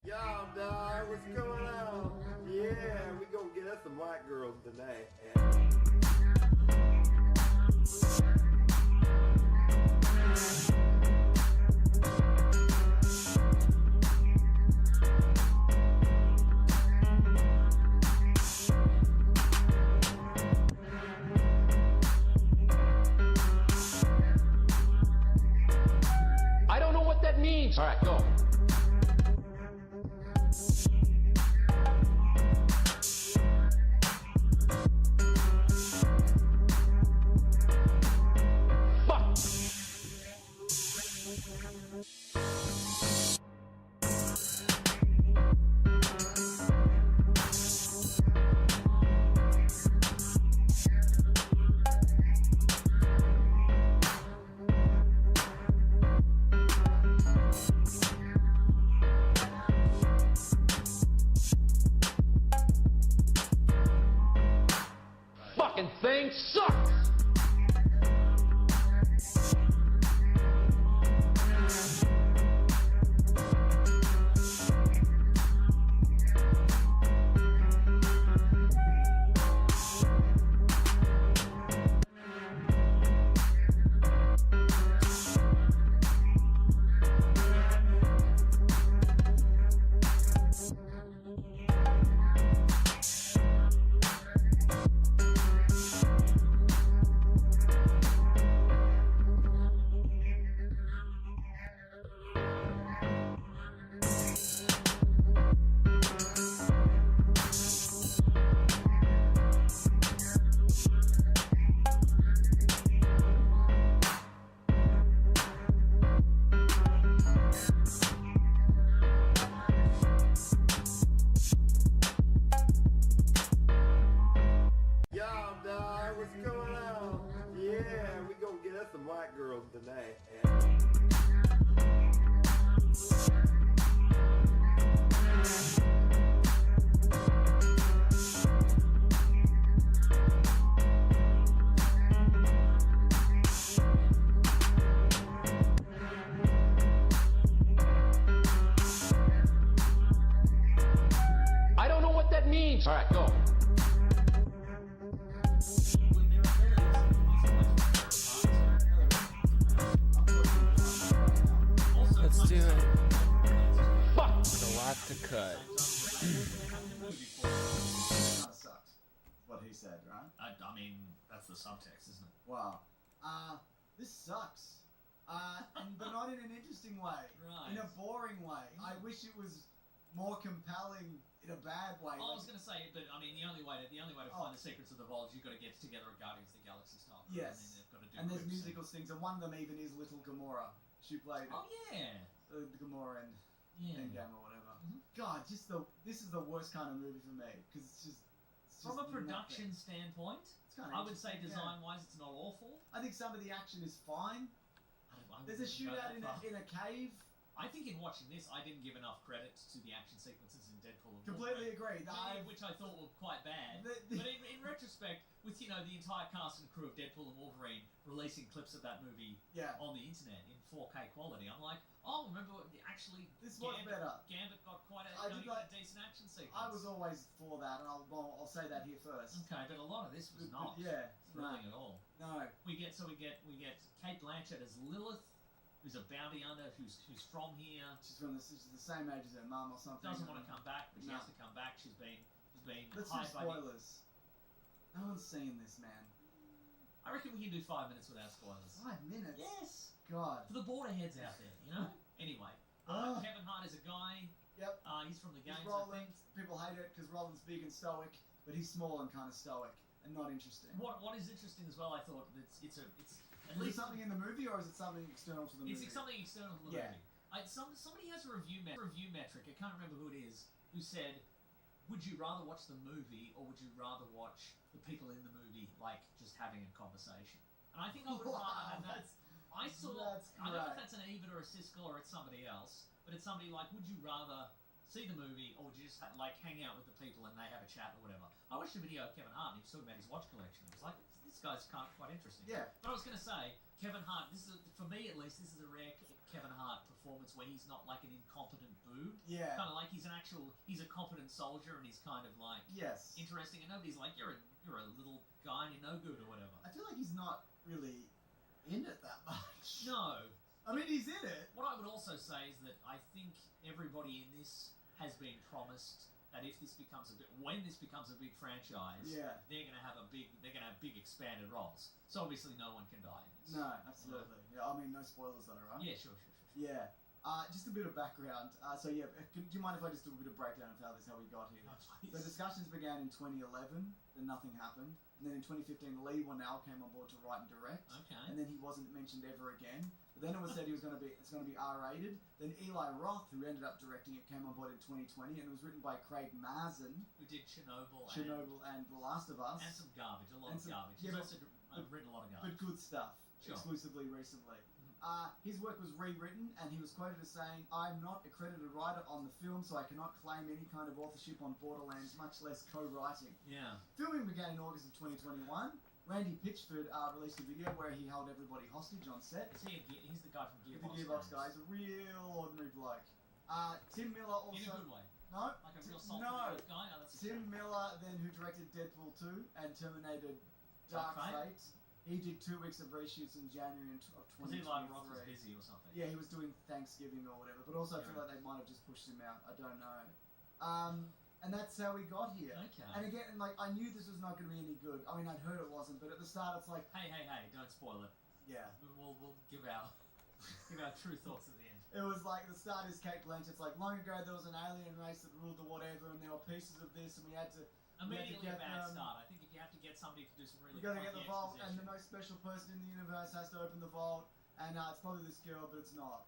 Y'all, dog, what's going on? Yeah, we gonna get us some white girls tonight. I don't know what that means. All right, go. Fucking thing sucks! Y'all, dog, what's going on? Yeah, we gonna get us some white girls tonight. I don't know what that means. All right, go. Let's do it. Fuck! There's a lot to cut. Kinda sucks. What he said, right? I mean, that's the subtext, isn't it? Wow. This sucks. But not in an interesting way. Right. In a boring way. I wish it was more compelling in a bad way. I was going to say, but I mean, the only way to find the secrets of the vault is you've got to get together a Guardians of the Galaxy style. Yes. And then they've got to do And there's groups musical things, and one of them even is Little Gamora. She played Oh yeah. the Gamora in Yeah. Endgame or whatever. Mhm. God, this is the worst kind of movie for me because it's just From a production standpoint, It's kinda I would say interesting, yeah. design-wise, it's not awful. I think some of the action is fine. I There's a wouldn't go shootout that far. in a cave. I think in watching this, I didn't give enough credit to the action sequences in Deadpool and Completely Wolverine. agree. Which I thought were quite bad. The- But in retrospect, with the entire cast and crew of Deadpool and Wolverine releasing clips of that movie Yeah. on the internet in 4K quality, I'm like, oh, remember what actually This was better. Gambit got quite a, I did got like- a decent action sequence. I was always for that, and I'll say that here first. Okay, but a lot of this was But- not yeah, thrilling no. at all. No. We get Kate Blanchett as Lilith, who's a bounty hunter, who's from here. She's she's the same age as her mum or something. Doesn't want to come back, but she No. has to come back. She's been Let's do hired by the... spoilers. No one's seen this, man. I reckon we can do 5 minutes without spoilers. 5 minutes? Yes! God. For the border heads out there, Anyway, Oh. Kevin Hart is a guy. Yep. He's from the He's games, I Roland. think. People hate it because Roland's big and stoic, but he's small and kind of stoic and not interesting. What is interesting as well, I thought, it's at Is it least something in the movie or is it something external to the movie? it's something external to the Yeah. movie. Somebody has a review metric. I can't remember who it is. Who said, "Would you rather watch the movie or would you rather watch the people in the movie like just having a conversation?" And I think I would rather have that. I don't know if great. that's an Ebert or a Siskel or it's somebody else, but it's somebody like, would you rather see the movie or would you just like hang out with the people and they have a chat or whatever? I watched a video of Kevin Hart and he was talking about his watch collection. It was like, this guy's quite interesting. Yeah. But I was going to say, Kevin Hart, for me at least, this is a rare Kevin Hart performance where he's not like an incompetent boob. Yeah. Kind of like he's a competent soldier and he's kind of like Yes. interesting, and nobody's like, you're a little guy and you're no good or whatever. I feel like he's not really in it that much. No. I mean, he's in it. What I would also say is that I think everybody in this has been promised that when this becomes a big franchise, Yeah. they're gonna have big expanded roles. So obviously no one can die in this. No, absolutely. Yeah, I mean, no spoilers though, right? Yeah, sure. Yeah. Just a bit of background. So yeah, do you mind if I just do a bit of breakdown of how we got here? Oh, please. The discussions began in 2011, then nothing happened. And then in 2015, Lee Whannell came on board to write and direct. Okay. And then he wasn't mentioned ever again. But then it was said it's going to be R-rated. Then Eli Roth, who ended up directing it, came on board in 2020, and it was written by Craig Mazin, Who did Chernobyl and The Last of Us. and some garbage, a lot And of some- garbage. yeah, He's also written a lot of But garbage. good stuff, Sure. exclusively recently. His work was rewritten, and he was quoted as saying, "I'm not a credited writer on the film, so I cannot claim any kind of authorship on Borderlands, much less co-writing." Yeah. Filming began in August of 2021. Randy Pitchford released a video where he held everybody hostage on set. He's the guy from The Gearbox. Gearbox guy is a real ordinary bloke. Tim Miller also... In a good way. No, Like a real salty no. guy. Oh, that's a Tim shame. Miller, then who directed Deadpool 2 and Terminator Dark Dark Fate? Fate. He did 2 weeks of reshoots in January of Was he like 2023. Roth was busy or something? Yeah, he was doing Thanksgiving or whatever, but also I feel Yeah. like they might have just pushed him out. I don't know. And that's how we got here. Okay. And again, like, I knew this was not going to be any good. I mean, I'd heard it wasn't, but at the start, it's like, Hey, don't spoil it. yeah. We'll give our true thoughts at the end. It was like, the start is Kate Blanchett's like, long ago there was an alien race that ruled the whatever, and there were pieces of this, and we had to Immediately a get bad them. start. I think if you have to get somebody to do some really We gotta get funky the vault, and the exposition. most special person in the universe has to open the vault, and it's probably this girl, but it's not.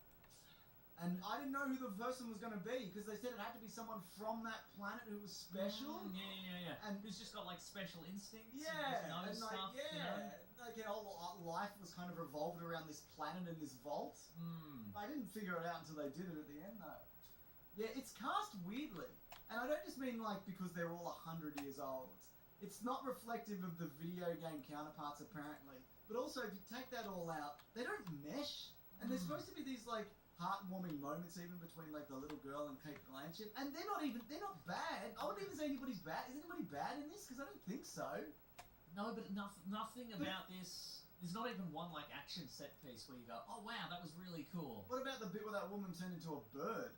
And I didn't know who the person was going to be, because they said it had to be someone from that planet who was special. Yeah. And who's just got like special instincts. yeah, and knows and like, stuff. yeah, You know? like your whole life was kind of revolved around this planet and this vault. I didn't figure it out until they did it at the end, though. Yeah, it's cast weirdly, and I don't just mean like because they're all 100 years old. It's not reflective of the video game counterparts, apparently. But also, if you take that all out, they don't mesh, and there's supposed to be these like heartwarming moments even between like the little girl and Kate Blanchett, and they're not bad. I wouldn't even say anybody's bad. Is anybody bad in this? Because I don't think so. No, but nothing about this. There's not even one like action set piece where you go, oh wow, that was really cool. What about the bit where that woman turned into a bird?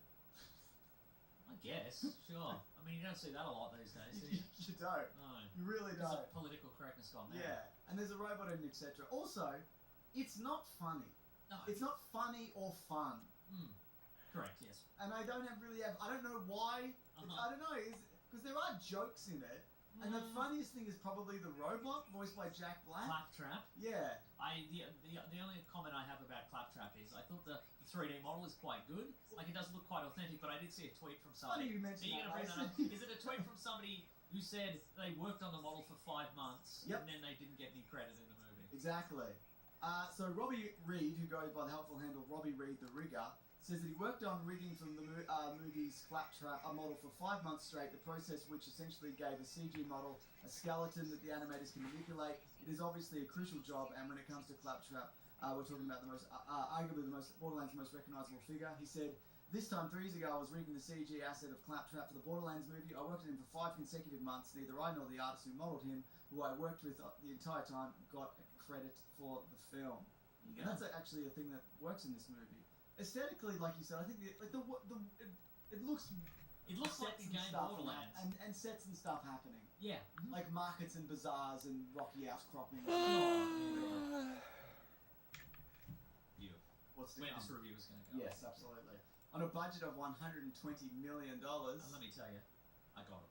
I guess, sure. I mean, you don't see that a lot these days, do you? You don't. No. You really There's don't. a political correctness gone there. Yeah, and there's a robot in etc. Also, it's not funny. No. It's not funny or fun. Correct, yes. And I don't I don't know why. I don't know, because there are jokes in it. And the funniest thing is probably the robot, voiced by Jack Black. Claptrap. Yeah. The only comment I have about Claptrap is I thought the 3D model is quite good. Like it does look quite authentic, but I did see a tweet from somebody. Funny you mentioned Are you that, gonna bring that up? Mason. Is it a tweet from somebody who said they worked on the model for 5 months Yep. and then they didn't get any credit in the movie? Exactly. So Robbie Reed, who goes by the helpful handle Robbie Reed the Rigger, says that he worked on rigging from the movie's Claptrap, a model for 5 months straight, the process which essentially gave a CG model a skeleton that the animators can manipulate. It is obviously a crucial job, and when it comes to Claptrap, we're talking about the most, arguably the most, Borderlands' most recognisable figure. He said, "This time, 3 years ago, I was rigging the CG asset of Claptrap for the Borderlands movie. I worked with him for 5 consecutive months. Neither I nor the artist who modelled him, who I worked with the entire time, got credit for the film." And that's actually a thing that works in this movie. Aesthetically, like you said, I think it looks like the and game stuff Borderlands. and sets and stuff happening, Yeah. like markets and bazaars and rocky outcroppings. Beautiful. What's to Where come? this review is going to go. Yes, absolutely. On a budget of $120 million, And let me tell you, I got it.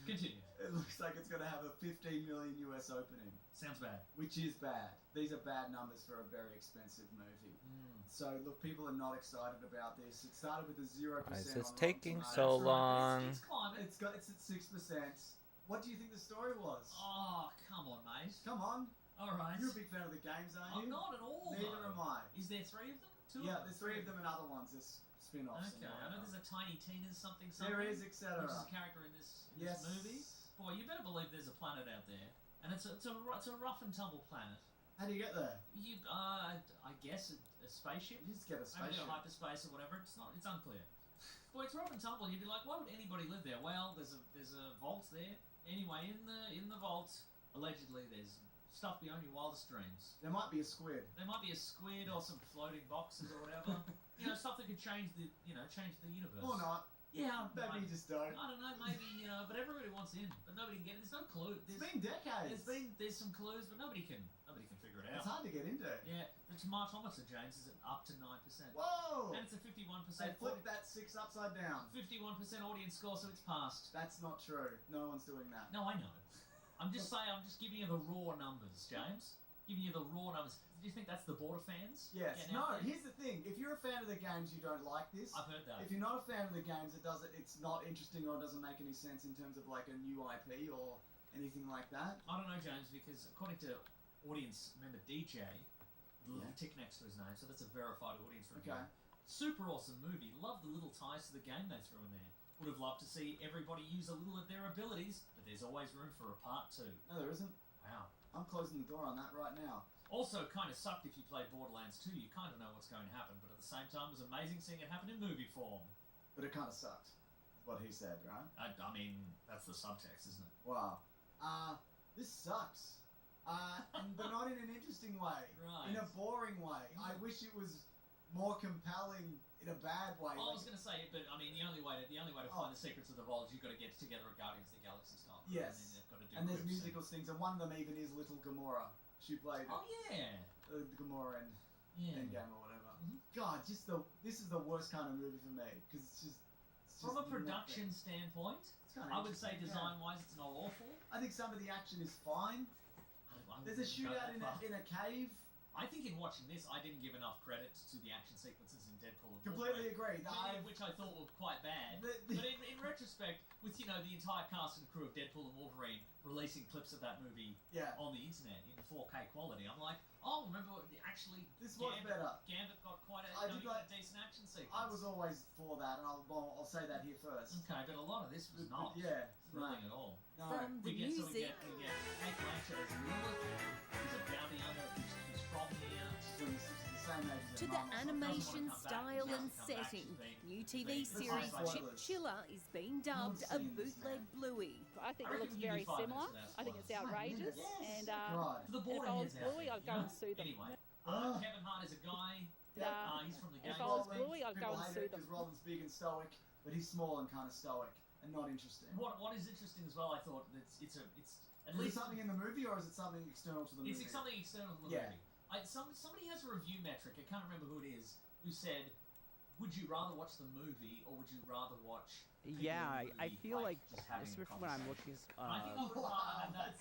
Continue. it looks like it's going to have a $15 million US opening, Sounds bad. which is bad. These are bad numbers for a very expensive movie. So look, people are not excited about this. It started with a 0%. Why is on this Rotten taking Tomatoes. so long? It's climbing. It's at 6%. What do you think the story was? Oh, come on, mate. Come on, All right. you're a big fan of the games, aren't I'm you? not at all. Neither though. am I. Is there 3 of them? 2 Yeah, of them? there's 3 of them and other ones. There's spin-offs. Okay, I know there's a Tiny Tina's something. There is, Which etc. is a character in this Yes. movie. Boy, you better believe there's a planet out there. and it's a rough and tumble planet. How do you get there? You, I guess a spaceship. You just get a Maybe spaceship. a hyperspace or whatever. It's unclear. Well, it's rough and tumble. You'd be like, why would anybody live there? Well, there's a vault there. Anyway, in the vault, allegedly, there's stuff beyond your wildest dreams. There might be a squid. There might be a squid or some floating boxes or whatever. Stuff that could change the universe. Or not. Yeah, Maybe you just don't. I don't know, maybe, but everybody wants in, but nobody can get it. There's no clue. It's been decades. There's some clues, but nobody can figure it out. It's hard to get into. Yeah, the tomatometer, James, is up to 9%. Whoa! And it's a 51%. They flipped that 6 upside down. 51% audience score, so it's passed. That's not true. No one's doing that. No, I know. I'm just saying, I'm just giving you the raw numbers, James. Giving you the raw numbers. Do you think that's the border fans? Yes. Getting No, out there? here's the thing. If you're a fan of the games, you don't like this. I've heard that. If you're not a fan of the games, it's not interesting or doesn't make any sense in terms of like a new IP or anything like that. I don't know, James, because according to audience member DJ, the little tick next to his name, so that's a verified audience review. Okay. Super awesome movie. Love the little ties to the game they threw in there. Would have loved to see everybody use a little of their abilities, but there's always room for a part 2. No, there isn't. Wow. I'm closing the door on that right now. Also, kind of sucked if you played Borderlands 2. You kind of know what's going to happen, but at the same time, it was amazing seeing it happen in movie form. But it kind of sucked. Is what he said, right? I mean, that's the subtext, isn't it? Wow. This sucks. But not in an interesting way. Right. In a boring way. I wish it was more compelling in a bad way. I was going to say, but I mean, the only way to find the secrets of the vault is you've got to get together a Guardians of the Galaxy style. Yes. And then they've got to do And there's quips musical things, and one of them even is Little Gamora. She played Oh yeah. the Gamora in Yeah. Endgame or whatever. Mhm. God, this is the worst kind of movie for me because it's just From a production nothing. standpoint, It's kind of I would say interesting, yeah. design-wise, it's not awful. I think some of the action is fine. I There's a wouldn't go shootout that far. in a cave. I think in watching this, I didn't give enough credit to the action sequences in Deadpool and Completely Wolverine, agree. which I thought were quite bad. The- But in retrospect, with the entire cast and crew of Deadpool and Wolverine releasing clips of that movie Yeah. on the internet in 4K quality, I'm like, oh, remember actually This was better. Gambit got quite I did like- a decent action sequence. I was always for that, and I'll say that here first. Okay, but a lot of this was But not yeah, thrilling no. at all. No. From the We get music Kate Blanchett as Lilith, who's a bounty hunter who's from here. the same age as to her the mum or something. animation Doesn't wanna come back, style doesn't and come back, setting. she's been- New TV been- series Spoilers. Chip Chiller is being dubbed a seen this bootleg now. Bluey. I think I it looks reckon we very give 5 similar. minutes of that I think it's spoilers. outrageous. Yes. And God. For the if boring I was heads out Bluey, there, I'd go and sue them. Anyway, Ugh. Kevin Hart is a guy. Yeah. He's from the If game. I was Bluey, I'd go People and hate sue it them. because Robin's big and stoic, but he's small and kind of stoic and not interesting. What is interesting as well, I thought it's at Is it least something in the movie or is it something external to the movie? it's something external to the Yeah. movie. Somebody has a review metric. I can't remember who it is. Who said, "Would you rather watch the movie or would you rather watch?" people Yeah, in the I movie, feel like, just having a especially when I'm conversation?" looking, And I think I would rather have that.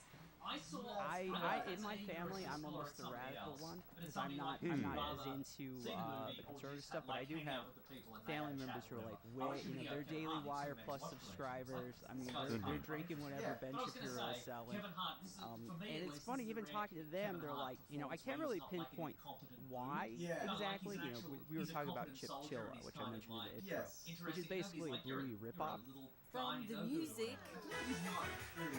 I saw. I don't in know my if it's an family, English I'm or almost it's the somebody radical else, one but it's because something I'm like, not would you as rather into see the movie the or conservative just stuff, but I do hang have out with the people and they family have a members chat who are or like whatever. I way, was gonna go they're Kevin Daily Hart, Wire he's plus tremendous subscribers. I mean, watch players. they're drinking whatever Yeah. Ben But I was gonna Shapiro is say, selling. Kevin Hart, this is, for me And at it's least, funny, this is even a talking to them, Kevin they're Hart like, I can't performance where really he's not like an pinpoint incompetent why dude. Yeah. No, like exactly. he's an actual- We were he's a talking about competent Chip soldier Chilla, and he's which I kind of mentioned like in the Yes. intro, which is interesting. basically a He's like, you're Bluey you're ripoff. a little From guy, you the know, who- music. I feel like he's not really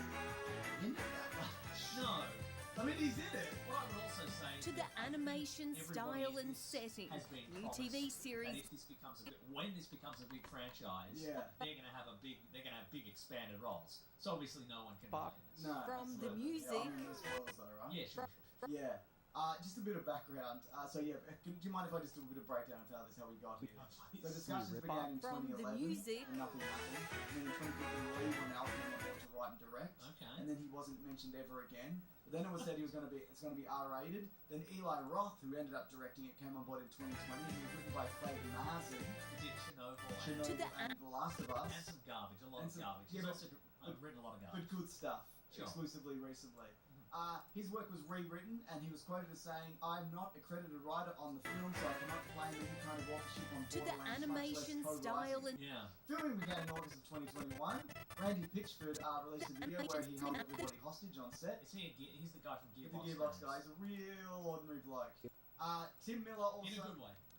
in it that much. No. I mean, he's in it. What I would also say To the animation everybody style in and this setting. has been New promised TV that series if this becomes when this becomes a big franchise, Yeah. they're gonna have big expanded roles. So obviously no one can Bob. die in this. No. From the absolutely. music. Yeah, I mean, no spoilers though, right? Yeah, sure. Yeah. Just a bit of background. So yeah, do you mind if I just do a bit of breakdown of how we got here? So discussions Rip began in From the 2011 music. and nothing happened. And then in 2015, Lee went out and bought to write and direct. Okay. And then he wasn't mentioned ever again. But then it was said it's going to be R-rated. Then Eli Roth, who ended up directing it, came on board in 2020, and it was written by Craig Mazin, He did Chernobyl Chernobyl To the and The Last of Us. and some garbage, a lot And of some- garbage. yeah, He's but- also written a lot of But garbage. good stuff, Sure. exclusively recently. His work was rewritten, and he was quoted as saying, "I'm not a credited writer on the film, so I cannot claim any kind of authorship on To the Borderlands, much less animation co-writing." style and Yeah. Filming began in August of 2021. Randy Pitchford released a video where he held everybody hostage on set. Is he he's the guy from The Gearbox. Gearbox guy is a real ordinary bloke. Tim Miller also... In a good way.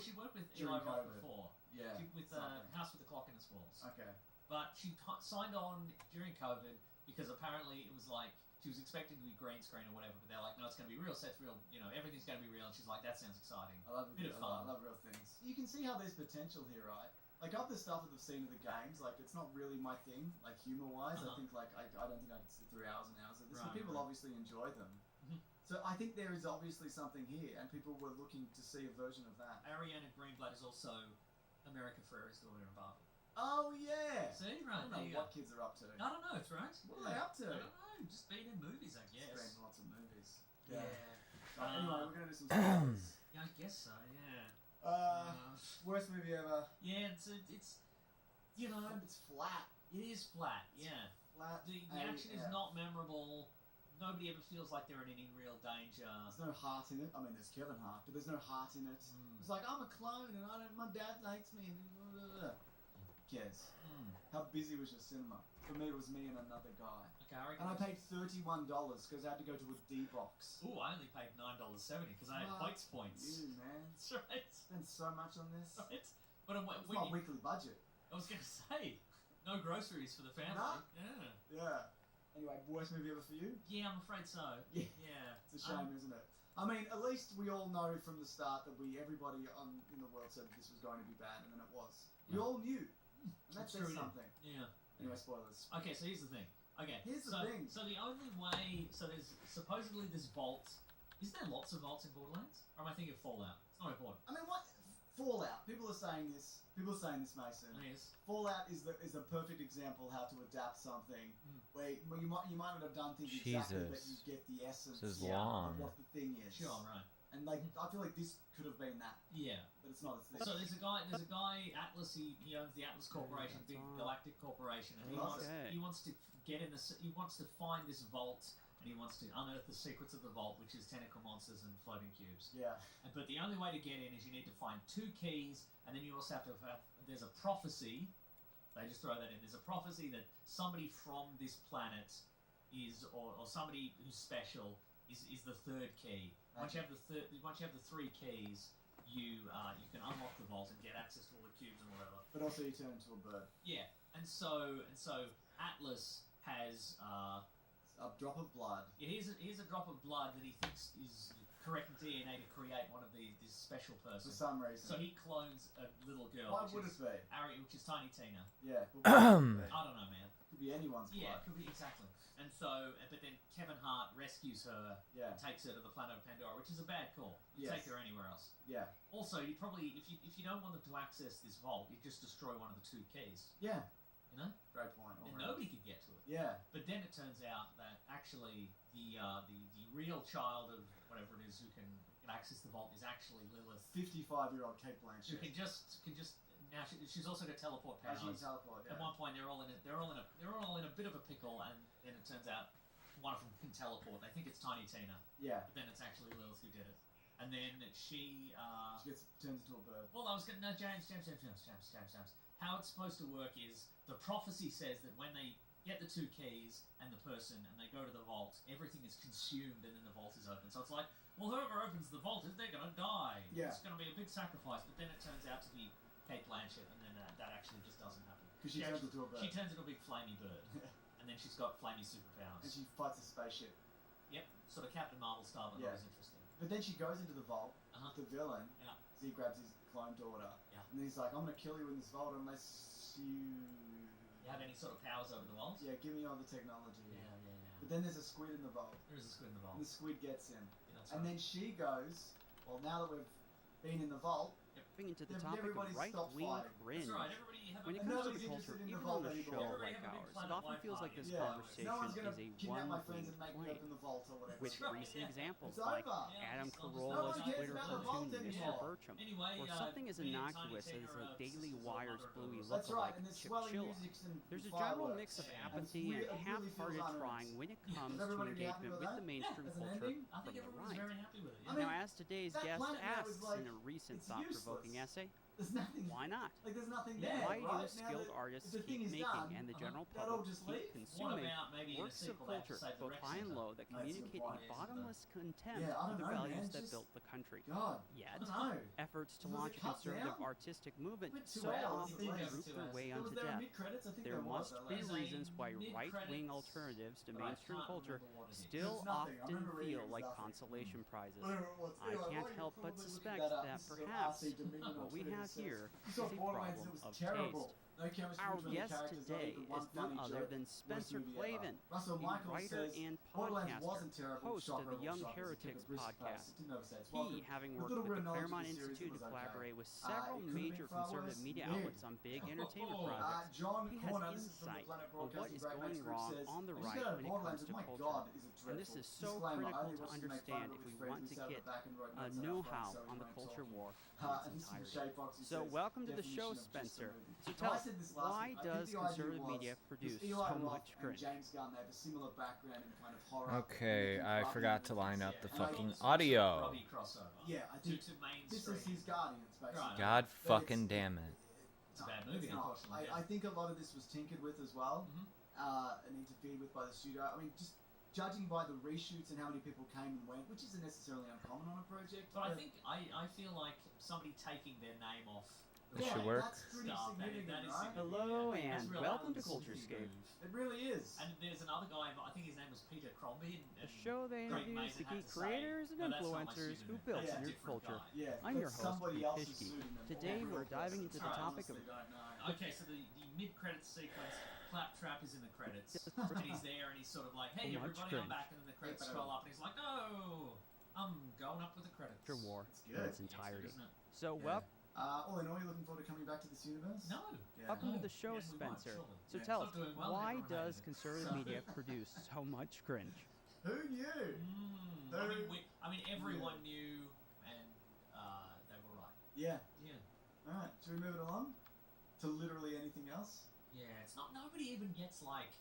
she worked with During Eli Roth COVID. before. Yeah. With something. House with the Clock in Its Walls. Okay. But she signed on during COVID because apparently it was like she She was expecting to be green screen or whatever, but they're like, no, it's going to be real sets, real, everything's going to be real. And she's like, that sounds exciting. I love Bit of fun. I love real things. You can see how there's potential here, right? Like, of the stuff that I've seen of the games, like, it's not really my thing, like, humor-wise. I think, like, I don't think I could sit through hours and hours of this, but people obviously enjoy them. So I think there is obviously something here, and people were looking to see a version of that. Ariana Greenblatt is also America Ferrera's daughter in Barbie. Oh, yeah! See, I right, don't there know you what go. kids are up to. I don't know, it's right. What are they up to? I don't know, just being in movies, I guess. Screaming lots of movies. Yeah. Anyway, we're going to do some spoilers. Yeah, I guess so, yeah. Worst movie ever. Yeah, it's It's flat. it is flat, yeah. Flat. The action is not memorable. Nobody ever feels like they're in any real danger. There's no heart in it. I mean, there's Kevin Hart, but there's no heart in it. It's like, I'm a clone and my dad hates me. And blah, blah, blah. Who cares? How busy was your cinema? For me, it was me and another guy. Okay, I reckon. And I paid $31 because I had to go to a D-box. Ooh, I only paid $9.70 because I had Quakes points. You, man. That's right. Spent so much on this. Right. But It's my weekly budget. I was going to say, no groceries for the family. Nah. Yeah. Yeah. Anyway, worst movie ever for you? Yeah, I'm afraid so. Yeah. Yeah. It's a shame, isn't it? I mean, at least we all know from the start that everybody in the world said this was going to be bad, and then it was. We all knew. And that That's says true, something. Yeah. Anyway, spoilers. Okay, so here's the thing. Okay. Here's the thing. So the only way, there's supposedly this vault. Is there lots of vaults in Borderlands? Or am I thinking of Fallout? It's not important. I mean, what? Fallout. People are saying this. Mason. Yes. Fallout is a perfect example how to adapt something where you might not have done things exactly, but you get the essence This is of long. what the thing is. Sure, right. And like, I feel like this could have been that, Yeah. but it's not. It's this. So there's a guy, Atlas. He owns the Atlas Corporation, big galactic corporation, and he wants to get in he wants to find this vault, and he wants to unearth the secrets of the vault, which is tentacle monsters and floating cubes. Yeah. But the only way to get in is you need to find 2 keys, and then you also have to have. There's a prophecy. They just throw that in. There's a prophecy that somebody from this planet is, or somebody who's special is the 3rd key. Once you have the 3 keys, you can unlock the vault and get access to all the cubes and whatever. But also you turn into a bird. Yeah, and so Atlas has A drop of blood. yeah, here's a drop of blood that he thinks is correct DNA to create one of these special For person. some reason. So he clones a little girl, Why which would is it be? which is Tiny Tina. Yeah. But I don't know, man. Could be anyone's Yeah, blood. could be exactly. And so, but then Kevin Hart rescues her, Yeah. and takes her to the planet of Pandora, which is a bad call. You Yes. take her anywhere else. Yeah. Also, you probably, if you don't want them to access this vault, you just destroy one of the 2 keys. Yeah. You know, Great point. and nobody could get to it. Yeah. But then it turns out that actually the real child of whatever it is who can access the vault is actually Lilith, 55-year-old Kate who Blanchett. can just now she's also got teleport powers. She can teleport. At Yeah. one point they're all in a bit of a pickle, and then it turns out one of them can teleport. They think it's Tiny Tina, Yeah. but then it's actually Lilith who did it. And then she Turns into a bird. well, I was gonna no James. How it's supposed to work is the prophecy says that when they get the 2 keys and the person and they go to the vault, everything is consumed and then the vault is open. So it's like, well, whoever opens the vault, they're gonna die. Yeah. It's gonna be a big sacrifice. But then it turns out to be Kate Blanchett, and then that actually just doesn't happen. Because she turns into a bird. She turns into a big flamey bird, and then she's got flamey superpowers. And she fights a spaceship. Yep, sort of Captain Marvel style, but Yeah. not as interesting. But then she goes into the vault, the villain, Yeah. as he grabs his clone daughter. Yeah. And he's like, I'm going to kill you in this vault unless you... You have any sort of powers over the vault? Yeah, give me all the technology. Yeah. But then there's a squid in the vault. There is a squid in the vault. And the squid gets him. Yeah, that's And right. then she goes, well, now that we've been in the vault, Moving into the Then topic of everybody stopped right-wing fighting. cringe. That's right. Everybody have When a it comes to nobody's the culture, interested in the even vault on a anymore. show Everybody like have a big ours, it planet often wide feels like party. this yeah, conversation no one's going is to a kidnap my friends one-way and make me point. open the vault or whatever. With That's right, recent yeah. examples It's like over. Yeah, Adam it's not just Carolla's No one cares Twitter about the cartoon, vault Mr. anymore. Bircham, Anyway, or something as me and Tiny innocuous Tina as are a Daily sisters of Wire's mother and Bluey daughter. That's right, lookalike and there's Chip swelling Chilla. music and There's a general fireworks. mix of Yeah. apathy And and it really half-hearted feels trying when it comes Is to everybody happy engagement with with that? the mainstream As an culture ending? I think from the everyone's right. very happy with it. I mean, Now, as today's that guest planet now is asks like, in a recent it's thought-provoking useless. essay, There's nothing. Why not? Like there's nothing Yeah, there. Why right? do Now skilled that- artists if the thing keep is making done, and the general they'll all public just keep leave? What consuming about maybe in a works of sequel they have to culture, say the both Rex high and Center? low, that That's a good communicate point. a bottomless contempt Yeah, I for don't the know, values man, that just- built the country. God, Yet, I don't know. efforts to Was it launch a cut conservative down? artistic movement Went 2 so hours, often at least. root their way Was unto there a death. mid-credits? I think There was, must at be least. There's a reasons why right-wing mid-credits, alternatives to but I mainstream can't culture remember what it is. still There's nothing. I often remember reading feel it was like nothing. consolation prizes. Whatever it was. I Anyway, can't while you're help but probably looking suspect that up, that this is on perhaps RC Dominion on what we Twitter. have It says, here "You is saw a Borderlands, problem it was of terrible. taste. No chemistry Our between the guest characters, not today even one is none funny other joke. than Worst Spencer movie ever. Clavin, Russell the Michaels writer says, and Borderlands podcaster, wasn't terrible. host Shocker, of the Young shocker, Heretics took a brisk pace. podcast. It didn't overstay its He, welcome. having With worked little with bit of the knowledge of Claremont the series, Institute it to was okay. collaborate with It several could've been major far conservative worse. media Big. outlets on big entertainment Oh. projects, John he has Corner, this is from the insight Planet on what Broadcasting is Great going Mates Group, wrong says, on the "I just right got out of when it Borderlands, comes to my culture. God, is it And this dreadful. is so Disclaimer, I critical only to watched the main understand fun if we with friends. want We to sat get back and wrote notes on our know-how phones, so we on the weren't culture talking. war And in its this is from entirety. Shayfox, who So says, welcome to the show, definition of just a Spencer. movie. So Now, tell I us, said this last why week. I think does the idea conservative was, media because produce Eli so Roth much and cringe? James Gunn, they have a similar background in kind of horror. Okay, and I Robbie forgot to movies. line up the And I fucking thought audio. Robbie crossover. Yeah, I To, think to mainstream. this is his Guardians, basically. Right. God But fucking it's- damn it. It's a bad movie, It's not. unfortunately. I think a lot of this was tinkered with as well, Mhm. and interfered with by the studio. I mean, just judging by the reshoots and how many people came and went, which isn't necessarily uncommon on a project. But I think I feel like somebody taking their name off It should work. That's pretty stuff, significant, that is right? significant. Hello Yeah, that's and real welcome to understanding Culturescape. move. It really is. And there's another guy, I think his name was Peter Crombie. A And show that Greg interviews Mason the had geek to say, creators and "No, that's not my influencers who pseudonym. built That's a nerd different culture. guy." Yeah, I'm your but host, somebody Pete else's Fishke. pseudonym. Today Or we're real diving person. into the I topic of honestly don't know. Okay, so the mid-credits sequence, Claptrap is in the credits. Just And he's there and he's sort of like, hey So much everybody, I'm cringe. back. And then the credits Yeah, scroll up and he's like, oh, I'm going up with the credits. culture war It's in good. its Yeah, it's good, entirety. isn't it? So Yeah. All in all, you're looking forward to coming back to this universe? No. Yeah. welcome to Oh, the show, yes, we won't, Spencer. surely. So Yeah. tell It's us, not doing well, why everyone does hated it. conservative media produce so much cringe? Who knew? I mean, everyone knew, and they were right. Yeah. Yeah. All right. Should we move it along to literally anything else? Yeah, it's not. Nobody even gets like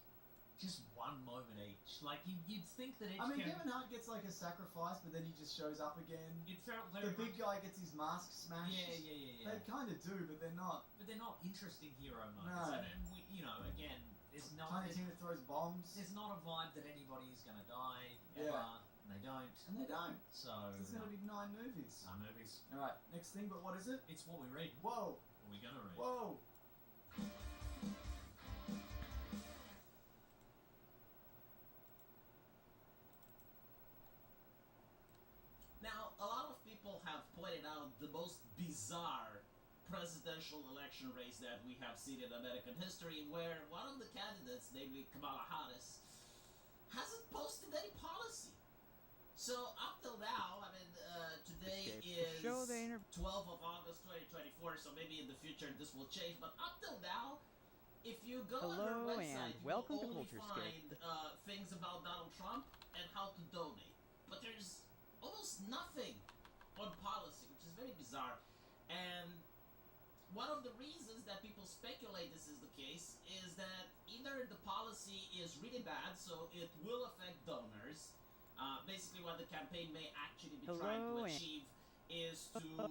just one moment each. Like you'd think that each. I mean, can, Kevin Hart gets like a sacrifice, but then he just shows up again. It felt The very big much, guy gets his mask smashed. Yeah. They kind of do, but they're not. But they're not interesting hero moments. No. And we, again, there's no. Tiny Tina throws bombs, There's not a vibe that anybody is gonna die Yeah. ever, and they don't. and they don't. So So there's going to be 9 movies. movies. All right, next thing, but what is it? It's what we read. Whoa, What we gonna read. whoa. Now, a lot of people have pointed out the most bizarre presidential election race that we have seen in American history, where one of the candidates, namely Kamala Harris, hasn't posted any policy. So up till now, I mean, today Escape. is The show they 12th of August 2024, so maybe in the future this will change, but up till now, if you go on her Hello website, and you welcome will to only Culturescape. find things about Donald Trump and how to donate. But there's almost nothing on policy, which is very bizarre. And one of the reasons that people speculate this is the case is that either the policy is really bad, so it will affect donors. Basically, what the campaign may actually be trying to Hello, and- achieve is to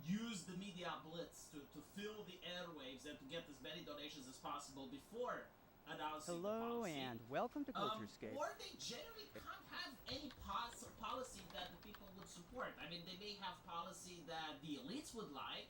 use the media blitz to fill the airwaves and to get as many donations as possible before announcing the Hello policy. and welcome to Culturescape. Or they generally can't have any policy that the people would support. I mean, they may have policy that the elites would like,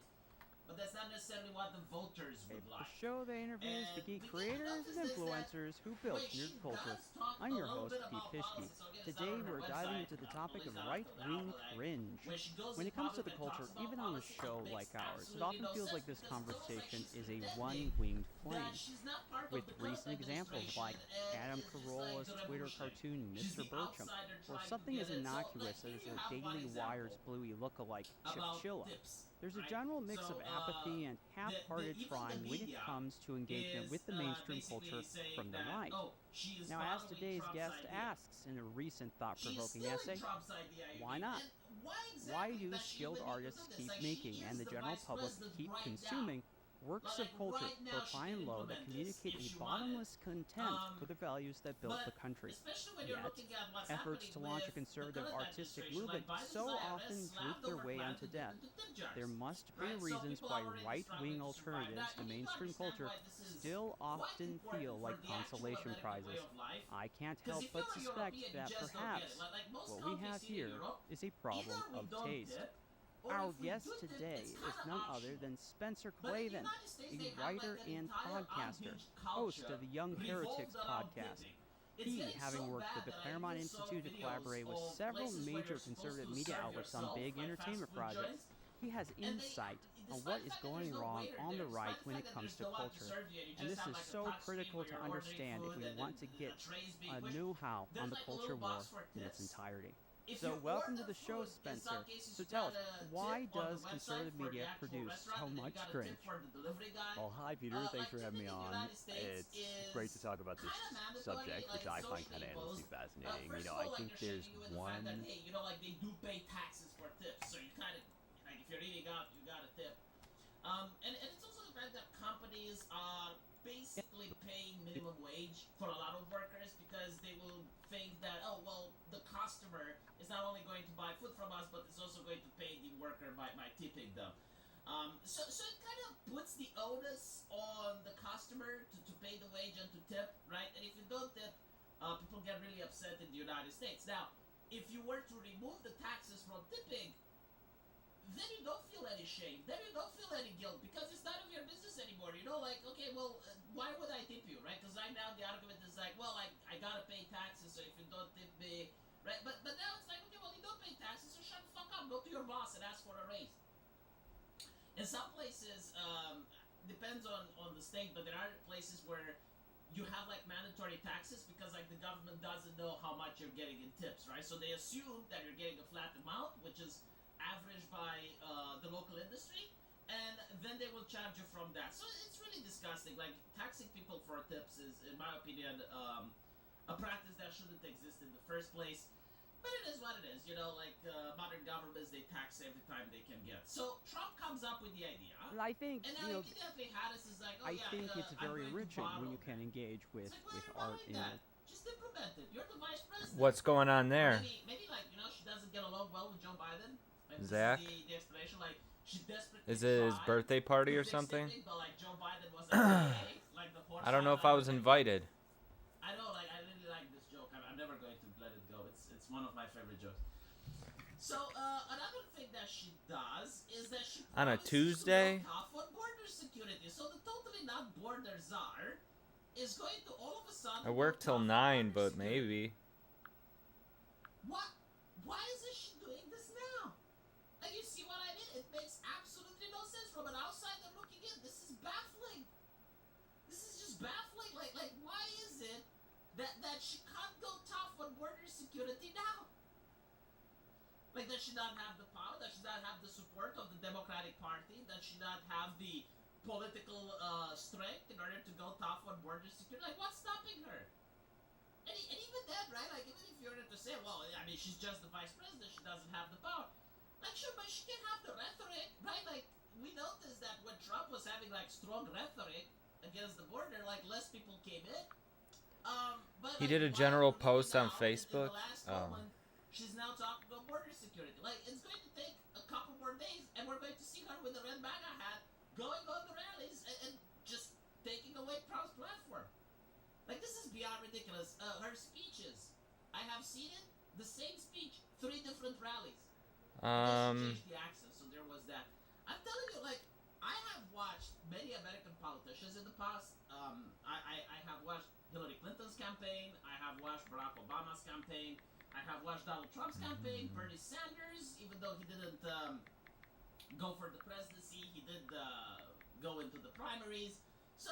but that's not necessarily what the voters would The like. show that interviews the And geek we creators noticed and is that, influencers who built wait, nerd she culture. does talk I'm a your little host, bit Pete about Fishke. policy, so again, it's Today not on her we're diving website, into the but topic it's of not up to the right-wing outlet. cringe. When she goes When in it comes to public the and culture, talks about even on a policy, show it like makes ours, it absolutely often no feels sense like this because it looks like conversation she's is a admitting one-winged that flame, she's not part with of the recent current examples like administration, Adam it's just like Carolla's the Twitter revolution. cartoon She's Mr. the Burcham, outsider or trying to something get as it. So, innocuous like, as here a you have one Daily Wire's example Bluey lookalike about Chipchilla. tips, There's a right? general mix So, of apathy and half-hearted even the trying when it media comes to engagement is, with the mainstream basically culture saying from the that, right. oh, she is Now, as following today's Trump's guest idea. asks in a recent She is thought-provoking stealing essay, Trump's idea, you why mean? not? And why why exactly do does she skilled even need to artists do this? keep Like, she making is and the general vice public president keep right now. consuming Works Like, of culture right now, both she high can and low that implement this communicate if she a wanted. bottomless contempt for the values that built the But country. especially when you're Yet, looking at what's efforts happening to launch a with the conservative current artistic administration, movement like Biden's so IRS often droop slammed their over way plans unto to death. do the tip jars, There must be right? So reasons people why are already right-wing struggling to survive. alternatives Now, to you need to mainstream understand culture why this is still quite often important feel for like the actual consolation American way prizes. of life. I can't 'Cause help if but you're a suspect European, you that just don't get perhaps it. Like most what we have countries here in Europe, is a problem either we of don't taste. tip, or Our if we guest do tip, today it's is kinda none optional. other than Spencer But in the Clavin, United States, a they have, writer like, an and entire podcaster, unhinged host culture of the Young revolved Heretics around podcast. tipping. It's He, getting having so worked bad with the that I Claremont even saw Institute to videos collaborate with of several places where major you're supposed conservative to media serve outlets on yourself, big like entertainment fast food projects, joints, he has and they, insight on despite what the is fact that going there's no wrong waiter on there, the right despite when the it fact comes that to there's no one to culture. serve you, and you And just this have, is like, a so touch screen critical where to you're ordering understand if food we and want to the get trays being a pushed. know-how on There's the like a culture little war box for in its tips. entirety. If So you welcome to order the show, food, in Spencer. some cases So you tell us, gotta why tip on the does website conservative for the media actual produce restaurant, so and then you much gotta cringe? tip for the delivery guy. Well, hi Peter, thanks for having me tipping in the on. United States It's great to talk about this kinda mandatory, subject, like, which I find socially kind of endlessly imposed. fascinating. First You know, of all, I like, think they're there's shitting you with the fact that, one. hey, you know, like, they do pay taxes for tips, so you kind of, like, if you're eating out, you gotta tip. And it's also the fact that companies are basically paying minimum wage for a lot of workers because they will think that, oh, well, the customer is not only going to buy food from us, but is also going to pay the worker by tipping them. So it kind of puts the onus on the customer to pay the wage and to tip, right? And if you don't tip, people get really upset in the United States. Now, if you were to remove the taxes from tipping, then you don't feel any shame. Then you don't feel any guilt because it's none of your business anymore. You know, like, okay, well, why would I tip you, right? Because right now the argument is like, well, I gotta pay taxes, so if you don't tip me, right? But now it's like, okay, well, you don't pay taxes, so shut the fuck up. Go to your boss and ask for a raise. In some places, depends on the state, but there are places where you have like mandatory taxes because like the government doesn't know how much you're getting in tips, right? So they assume that you're getting a flat amount, which is averaged by the local industry, and then they will charge you from that. So it's really disgusting. Like, taxing people for tips is, in my opinion, a practice that shouldn't exist in the first place. But it is what it is, you know, like modern governments, they tax every time they can get. So Trump comes up with the idea, And I think, and you now know, immediately Harris is like, oh I yeah, think it's I'm very going to enriching borrow when you can that. engage with It's like, why are art you in borrowing it. that? Just implement it. You're the vice president. What's going on there? Maybe like, you know, she doesn't get along well with Joe Biden. Like, Zach? this is the explanation. Like, she desperately Is it his tried birthday party to or fix something? tipping, but like Joe Biden wasn't okay. Like the horse I don't know if shot I was like- invited. I know, like, I really like this joke. I'm never going to let it go. It's one of my favorite jokes. So, another thing that she does is that she On a promises Tuesday? to go tough on border security. So the totally not border czar is going to all of a sudden I work go till tough on 9, border but security. maybe. What? Why isn't she doing this now? Like, you see what I mean? It makes absolutely no sense from an outsider looking in. This is baffling. This is just baffling. Like, why is it that she can't go tough on border security now? Like, does she not have the power? Does she not have the support of the Democratic Party? Does she not have the political strength in order to go tough on border security? Like, what's stopping her? And even then, right? Like, even if you were to say, well, I mean, she's just the vice president, she doesn't have the power. Like, sure, but she can have the rhetoric, right? Like, we noticed that when Trump was having, like, strong rhetoric against the border, like, less people came in. But, He like, did a why general now, post on in the Facebook. last Oh. moment, she's now talking about border security. Like, it's going to take a couple more days, and we're going to see her with the red MAGA hat going on the rallies and just taking away Trump's platform. Like, this is beyond ridiculous. Her speeches, I have seen it, the same speech, 3 different rallies. Changed the accent, so there was that. I'm telling you, like, I have watched many American politicians in the past. I have watched Hillary Clinton's campaign. I have watched Barack Obama's campaign. I have watched Donald Trump's campaign. Bernie Sanders, even though he didn't go for the presidency, he did go into the primaries. So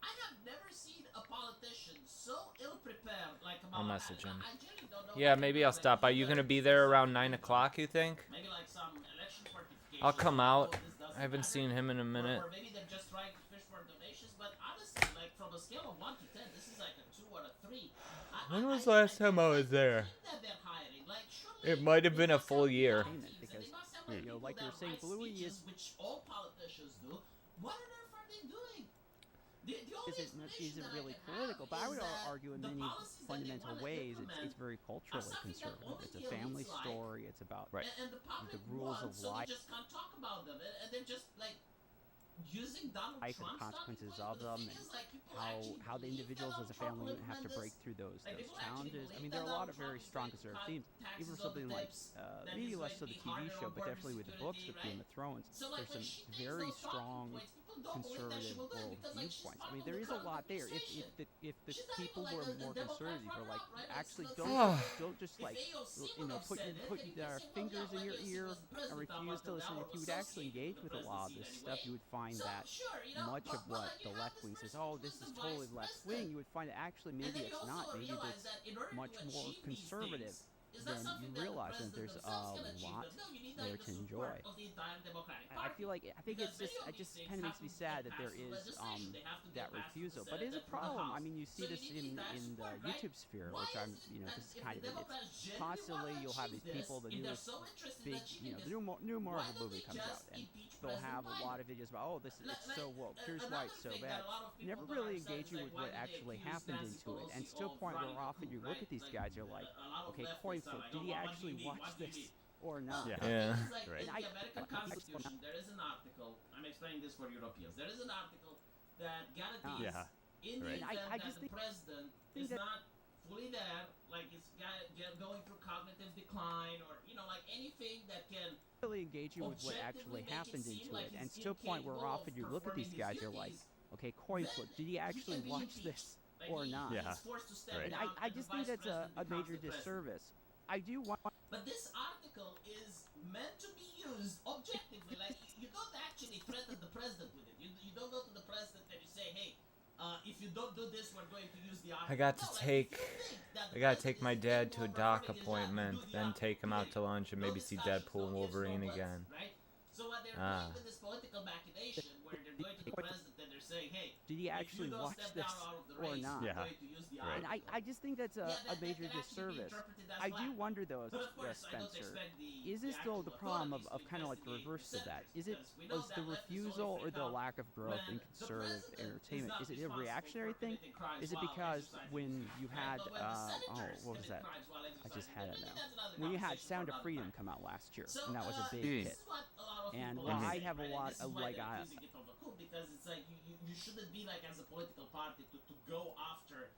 I have never seen a politician so ill-prepared like Kamala I'll Harris. message him. I genuinely don't know Yeah, what maybe to do. I'll Like, stop by. he's You the- gonna be there around 9 o'clock, you think? Maybe like some election fortification. I'll come out. This doesn't I haven't matter. seen him in a minute. Or maybe they're just trying to fish for donations. But honestly, like from a scale of 1 to 10, this is like a 2 or a 3. When was the last time I was there? That they're hiring. Like, surely It might have they been a must full have year. PR teams, and Because, they must have, you know, people like you're that saying, write Bluey speeches, is- which all politicians do. What on earth are they you doing? The only explanation isn't that I really can political, have but I would is that argue in the many policies that they fundamental wanna ways, implement it's very are culturally something that conservative. only It's a the family elites like, story. It's about Right. and the public the rules of wants, so life. they just can't talk about them, and they're just like using Donald life and Trump stuff. consequences But of the them, thing and is, like, people how actually how the believe individuals that as a Donald Trump family will unit have to implement break this. through those Like, people actually challenges. I believe mean, there are a that lot of Donald very Trump is strong going to conservative cut themes. taxes Even on something the like dips, that maybe he's less going so to the be TV harder show, on but border definitely with the books security, with Game right? of Thrones. So, like, There's when some she makes very those talking strong points, people don't believe that she conservative will do it world because, like, she's viewpoints. I part mean, of there the is a lot current there. conversation. If the She's not people even who like are a more Democrat conservative are like runner-up, right? actually Like, don't just if like AOC you would know have put said it, put then you their can say, well, fingers yeah, in your AOC ear wasn't and president up refuse to until listen. now, If you or would actually associated engage the with a lot of presidency this in any stuff, way. you would find So, that sure, you know, much of but what you the have left this wing says, person oh, who's this the is vice totally left president. wing, you would find that actually And maybe then you it's also not. Maybe realize it's that in order much to more achieve these conservative things, it's not than you something that the realize, and president there's themselves a can achieve lot them. No, you need there like to the enjoy. support of the entire Democratic I Party. feel like I think Because it's just many of it these just things kind of have makes me to sad get that there passed through is legislation. They have to that get passed through refusal. the But Senate it's a and through the problem. I House. mean, you see So this you need in that the support, right? YouTube sphere, Why which is I'm it you know that this is if kind the of it. Democrats It's genuinely constantly wanna you'll have achieve these people, the this, if they're newest so interested in big achieving the this, new why Marvel don't movie they comes just out, and impeach they'll President have a lot Biden? of videos about it's so woke. Here's why Another it's so thing bad. that a lot of people Never don't really understand engaging is, with like, what why did they actually accuse happened Nancy into it, and Pelosi to a of point where running a often you coup, look right? at these Like, guys, you're like, a lot of okay, leftists coin are flip. like, Did oh, he what do actually you mean? watch What do you this mean? or not? No, Yeah. the thing Yeah. is, like, Right. in And the American Constitution, there is an article. I'm explaining this for Europeans. There is an article that guarantees, Yeah. in the Right. event I that just the think president think is that- not fully there, like it's going through cognitive decline, or like anything that can really engaging with what actually objectively make it happened seem into like it, and he's to a point where incapable often of you look at these performing his guys, you're like, duties, okay, coin then flip. Did he actually can be watch impeached. this Like, or not? Yeah. he's forced to step Right. And down, I and the just think vice that's a president major becomes the president. disservice. I do want. But this article is meant to be used objectively. Like, you don't actually threaten the president with it. You don't go to the president and you say, hey, if you don't do this, we're going to use the article. I got to No, like, take if you think that the I gotta president take is my dad to a incapable of doc performing his job, appointment, you do the then opposite. take him out to lunch and No maybe see discussions, Deadpool and no ifs, no Wolverine buts, again. Right? So what they're Ah. doing with this political machination, where they're going to the president and they're saying, hey, Did he if actually you don't watch step this down out of the or race, not? we're Yeah. going to use the Right. And article. I just think that's Yeah, a that major can actually be disservice. interpreted as I do blackmail. wonder though, But of course, I don't Spencer, expect the is this still the actual problem authorities of to kind of like the investigate reverse of that? senators, Is it because we know was that the leftists refusal only or the freak out lack of growth when in the conservative president entertainment? not Is it a responsible reactionary for thing? committing crimes Is it while because exercising when duty, you right? had But when the senators what was commit that? crimes while I just exercising had it duty, now. that's another When you had conversation Sound for of another Freedom time. come out last year, So, and that was a big this hit. is what a lot of And people while are I saying, have a right? And lot this is of why like they're I, accusing it of a coup, because it's like you shouldn't be like as a political party to go after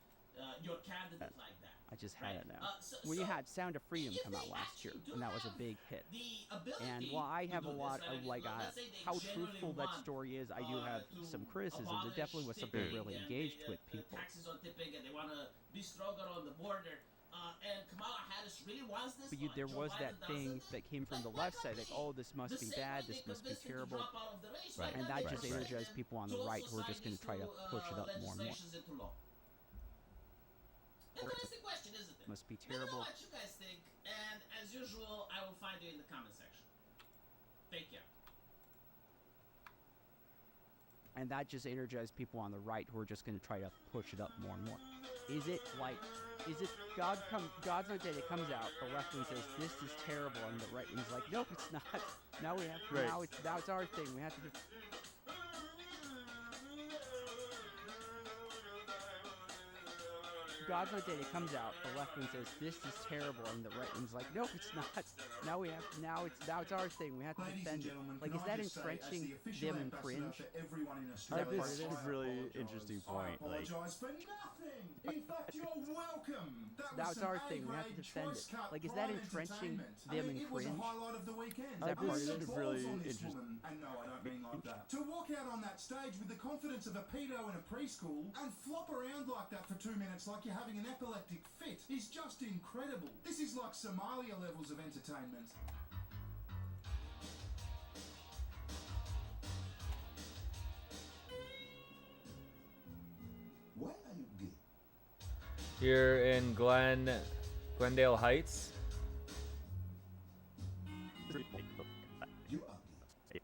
your candidate like that. I just had Right. it now. So- When you so had Sound of Freedom if come out they last year, actually do and that was a have big hit. the ability And while I to have do a this, lot right? of like Let's say they how genuinely truthful that want, story is, I do have to some criticisms. It abolish definitely was something that tipping really and engaged the, with people. Taxes on tipping, and they want to be stronger on the border. And Kamala Harris really wants this. But while there Joe was Biden that thing doesn't. that came from the Like, why left side, can't like, she? oh, this must The be same bad, way this they must be convinced him to terrible. drop out of the race, Right. why And can't that they just convince energized him people on to the right also who are sign just going these to try to two, push it up more and more. legislations into law? And that's the question, isn't it? Must be Let me know terrible. what you guys think, and as usual, I will find you in the comment section. Take care. And that just energized people on the right who are just going to try to push it up more and more. Is it God's not dead? It comes out. The left wing says this is terrible, and the right wing's like, nope, it's not. Now we have. Right. Now it's our thing. We have to. God's not dead. It comes out. The left wing says this is terrible, and the right wing's like, nope, it's not. Now it's our thing. We have to defend it. Like, is that entrenching them in cringe? That part is of it? a really interesting point. Like, apologize for nothing. In fact, you're welcome. Now it's our thing. We have to defend it. Like, is that entrenching them in It was a cringe? highlight of the weekend. That part of it? is really interesting. And no, I don't mean like that. To walk out on that stage with the confidence of a pedo in a preschool and flop around like that for 2 minutes like you're having an epileptic fit is just incredible. This is like Somalia levels of entertainment. Where are you good? You're in Glendale Heights. You are good.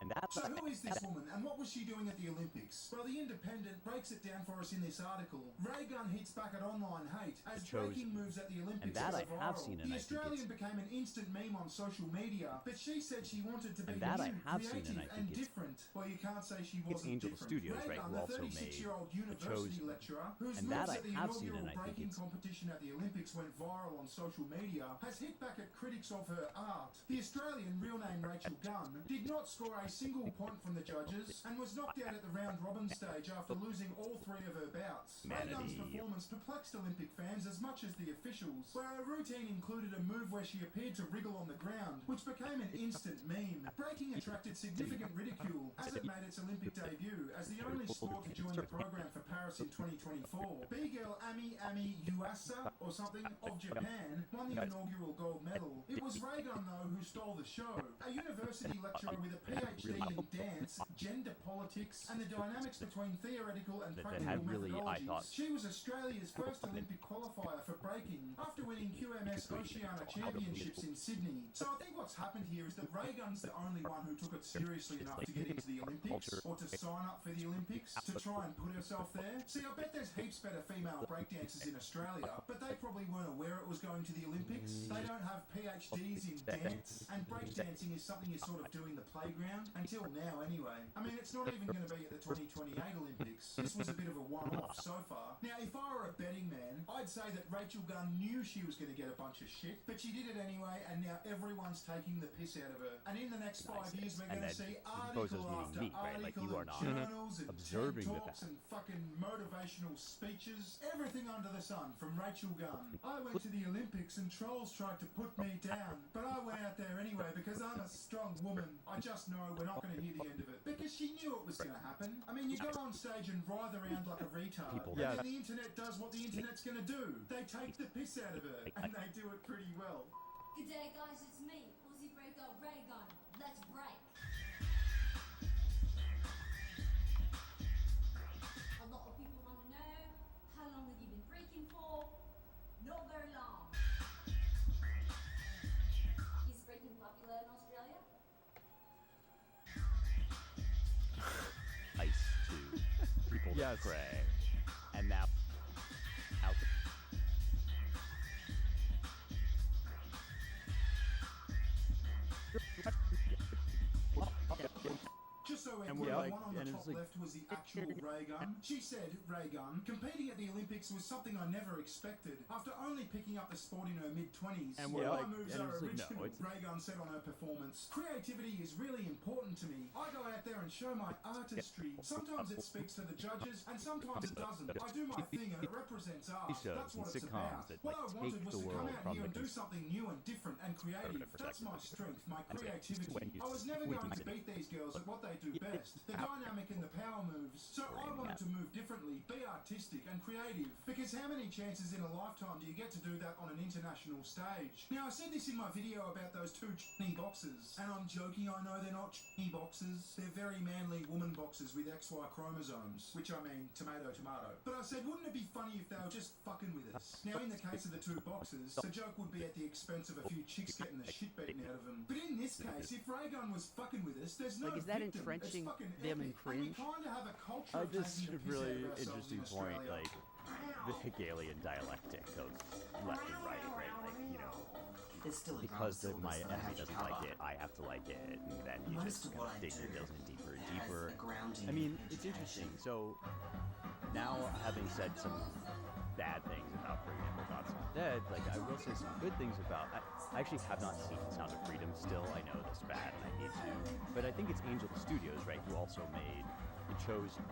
And that's So who is this woman and what was she doing at the Olympics? Well, The Independent breaks it down for us in this article. Ray Gun hits back at online hate as breaking moves at the Olympics that are I have viral. seen, and The I think Australian became an instant meme on social media, but she said she wanted to be And that I new, have seen, creative, and I and think it's- different. Well, you can't say she It's wasn't Angel different. Studios, Ray right, Gunn, who the also 36-year-old made university Chosen. lecturer whose And moves that I at the have seen, inaugural and I think breaking it's- competition at the Olympics went viral on social media, has hit back at critics of her art. The Australian, real name Rachel Gunn, did not score a single point from the judges and was knocked out at the round-robin stage after losing all three of her bouts. Ray Gunn's performance perplexed Olympic fans as much as the officials, where her routine included a move where she appeared to wriggle on the ground, which became an instant meme. Breaking attracted significant ridicule as it made its Olympic debut as the only sport to join the program for Paris in 2024. B-girl Ami Yuasa, or something, of Japan, won the inaugural gold medal. It was Ray Gunn, though, who stole the show. A university lecturer with a PhD in dance, gender politics, and the dynamics between theoretical and practical methodologies. She was Australia's first Olympic qualifier for breaking after winning QMS Oceania Championships in Sydney. So I think what's happened here is that Ray Gunn's the only one who took it seriously enough to get into the Olympics, or to sign up for the Olympics, to try and put herself there. See, I bet there's heaps better female breakdancers in Australia, but they probably weren't aware it was going to the Olympics. They don't have PhDs in dance, and breakdancing is something you sort of do in the playground, until now anyway. I mean, it's not even going to be at the 2028 Olympics. This was a bit of a one-off so far. Now, if I were a betting man, I'd say that Rachel Gunn knew she was going to get a bunch of shit, but she did it anyway, and now everyone's taking the piss out of her. And in the next 5 years, we're going to see article after article of journals and observing TED the Talks and fucking motivational speeches, everything under the sun from Rachel Gunn. I went to the Olympics and trolls tried to put me down, but I went out there anyway because I'm a strong woman. I just know we're not going to hear the end of it. Because she knew it was going to happen. I mean, you go on stage and writhe around like a retard, and then the internet does what the internet's going to do. They take the piss out of her, and they do it pretty well. G'day guys, it's me, Aussie Breaker Ray Gun. Let's break. A lot of people want to know, how long have you been breaking for? Not very long. Is breaking popular in Australia? Ice to people to pray. And now out. Just so we're And clear, we're the one on the and top it's like- left was the actual Ray Gun. She said, Ray Gun, competing at the Olympics was something I never expected. After only picking up the sport in her mid-20s, And all we're my like- moves and are it's like, original, no, it's- Ray Gun said on her performance. Creativity is really important to me. I go out there and show my artistry. Sometimes it speaks to the judges, and sometimes it doesn't. I do my thing, and it represents art. Shows That's what and it's sitcoms about. that, What I like, wanted take was the to come world out from here the and do something new and different and creative. That's my strength, my creativity. I was never going to beat these girls at what they do best. The dynamic and the power moves. So I wanted to move differently, be artistic and creative. Because how many chances in a lifetime do you get to do that on an international stage? Now, I said this in my video about those two ch***y boxers. And I'm joking, I know they're not ch***y boxers. They're very manly woman boxers with XY chromosomes. Which I mean, tomato, tomato. But I said, wouldn't it be funny if they were just fucking with us? Now, in the case of the two boxers, the joke would be at the expense of a few chicks getting the shit beaten out of them. But in this case, if Ray Gun was fucking with us, there's no Like, is that victim. entrenching It's fucking them in epic. cringe? And we kind of have a culture of This taking the piss really out of ourselves interesting in point, Australia. like the Hegelian dialectic of left and right, like, you know, There's still a because ground my surface that I enemy had to doesn't like cover. it, I have to like it, and then you Most just of what I dig do your heels in deeper and has deeper. a grounding I mean, in it's interesting. education. So now, having said some bad things about, for example, Thoughts on Dead, like I will say some good things about. I actually have not seen Sound of Freedom still. I know that's bad, and I need to. But I think it's Angel Studios, right, who also made The Chosen,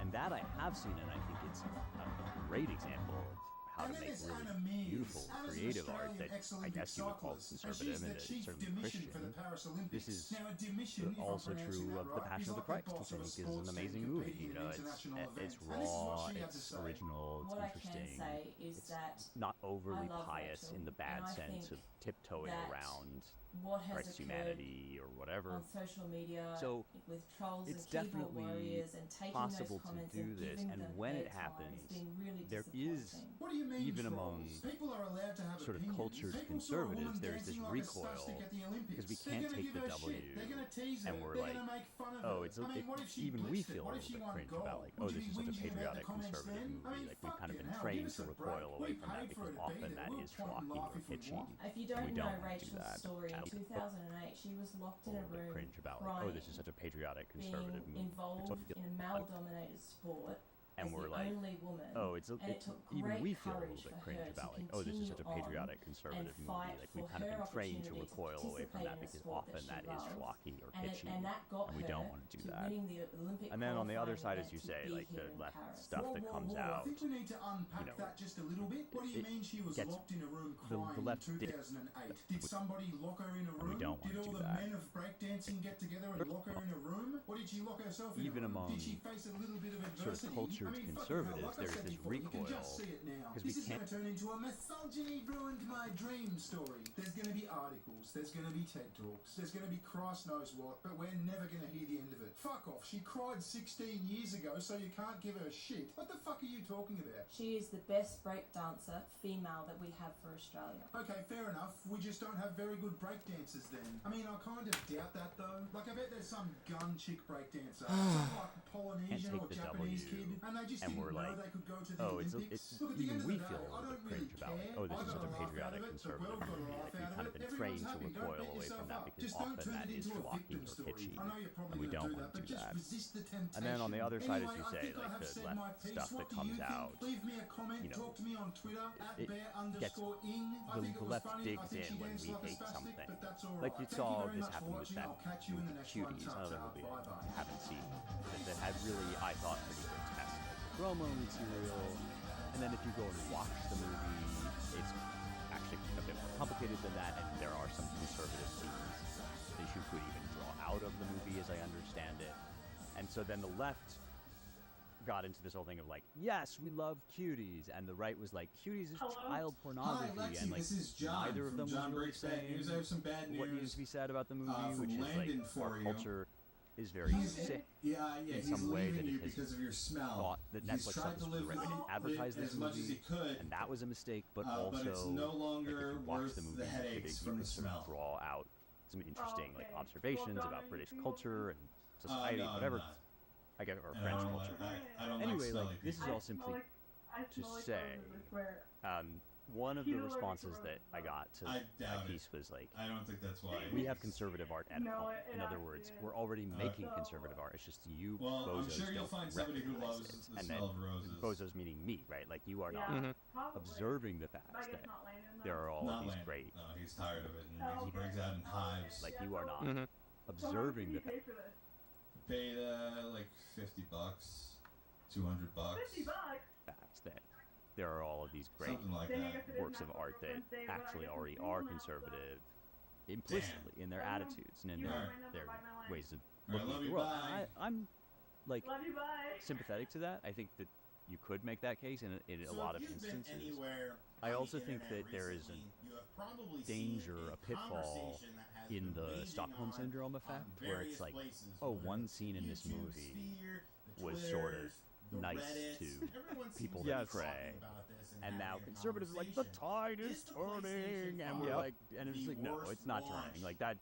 and that I have seen, and I think it's a great example of how to make really beautiful, creative art that I guess you would call conservative and certainly Christian. This is also true of The Passion of the Christ, which I think is an amazing movie. You know, it's raw, it's original, What I it's can interesting. say is It's that not overly I love pious Rachel, in the bad and I sense of think tiptoeing that around what has Christ's occurred humanity or whatever. on social media So with trolls it's and keyboard definitely warriors and taking possible those comments to do and this, giving and them when it airtime happens, has been really there is disappointing. What do you mean even trolls? among People are allowed to have sort of opinions. cultured People saw a woman conservatives, there's this dancing like a recoil spastic at the Olympics. because we They're can't gonna take give the her W, shit. They're gonna tease her. and we're They're like, gonna make fun of oh, her. it's I mean, what if she even we blitzed it? feel a What if little she bit won cringe gold? about like, oh, Would this you is be such a whinging about patriotic the comments conservative then? movie. I mean, Like we've kind of fucking been hell, trained give us to a recoil break. away We from that paid for because her to be often there. that We'll is point and schlocky laugh or if we kitschy. want. If you We don't know don't do Rachel's that. story, in And 2008 she was locked a in a little bit room cringe about like, crying, oh, this is such a patriotic being conservative movie. involved in a male-dominated sport And as we're the like, only woman. oh, it's and it took even great we feel a courage little bit for cringe her about to like, oh, this is such a continue on patriotic and conservative movie. fight Like we've for kind of her been trained to opportunity to recoil away from participate that in a because sport often that that she is loves. schlocky or And kitschy, that got and we her don't want to do to that. winning the Olympic And then on the other qualifying side, as you event to say, be like here the in left Paris. stuff that comes I out, think we need to unpack you know, that just a little bit. What do you it mean she was gets locked in a room the crying left in 2008? Did somebody lock her in a room? we don't want Did to all do the that. men of breakdancing get together and lock her in a room? Or did she lock herself in Even a room? among Did she face a little bit of sort of adversity? cultured I mean, fucking hell, conservatives, like I there's said this before, you can recoil just see it now. because This we is going can't. to turn into a misogyny ruined my dream story. There's going to be articles, there's going to be TED Talks, there's going to be Christ knows what, but we're never going to hear the end of it. Fuck off, she cried 16 years ago, so you can't give her shit. What the fuck are you talking about? She is the best break dancer female that we have for Australia. Okay, fair enough. We just don't have very good breakdancers then. I mean, I kind of doubt that though. Like, I bet there's some gun chick breakdancer, some like Polynesian or take the Japanese W, kid, and they just and didn't we're know like, they could go to the oh, Olympics. it's Look, at the even end of we the day, feel a I little don't bit really cringe about like, care. oh, this I is got such a a laugh out patriotic of it, the conservative world got a movie. laugh Like we've out kind of of it. been Everyone's trained to happy. Don't recoil beat away from yourself that up. because Just don't often turn that it is into a schlocky victim or story. kitschy, I know you're and probably we going to don't do want that, to but do just that. resist the temptation. And then on the other side, as Anyway, you I say, think I like have the said left my piece. stuff What that do comes you think? out, Leave me a comment. you know, Talk to me on Twitter at it bear_ing. I think the it was left funny. I digs think she in when danced we like a hate spastic, something. but that's all Like right. you Thank saw you very this much happen for with watching. that I'll catch you in the movie next one. Cuties, another movie Bye-bye. I haven't seen that had really, I thought, pretty grotesque promo material. And then if you go and watch the movie, it's actually a bit more complicated than that, and there are some conservative themes that you could even draw out of the movie, as I understand it. And so then the left got into this whole thing of like, yes, we love cuties, and the right was like, cuties is child pornography, Hi, Lexi, and like this is John neither of from them was John really Breaks Bad saying News. I have some bad what needs news, to be said about the movie, from which is like Landon for our you. culture is very sick Yeah, in he's some way leaving that you it has because of your smell. thought that He's Netflix tried thought to this was live the right way to with advertise it this as much as movie, he could, and that was a mistake. But but also, it's no like, longer if you watch worth the movie, the headaches from you the could sort of smell. draw out some interesting like observations about British culture and society, No, whatever. I'm not. I guess, or And French I don't culture. I don't Anyway, like like this is all simply to say, one of the responses that I got to I my doubt it. piece was like, I don't think that's why. we have conservative art at home. In other words, we're already making conservative art. It's just you Well, I'm bozos sure you'll don't find somebody who recognize loves it. the And smell then of roses. bozos meaning me, right? Like you are not observing the fact that there are all Not of these Landon. great, No, he's tired of it and he brings out in hives. like you are not observing the fact. Paid like $50, $200. That there are all of these great Something like that. works of art that actually already are conservative implicitly in their attitudes and in their ways of looking love at the you, world. bye. I'm like sympathetic to that. I think that you could make that case in a lot of instances. I also think that there is a danger, a pitfall in the Stockholm Syndrome effect, where it's like, oh, one scene in this movie was sort of nice to people that pray, and now conservatives are like, the tide is turning, and we're like, and it's like, no, it's not turning. Like that's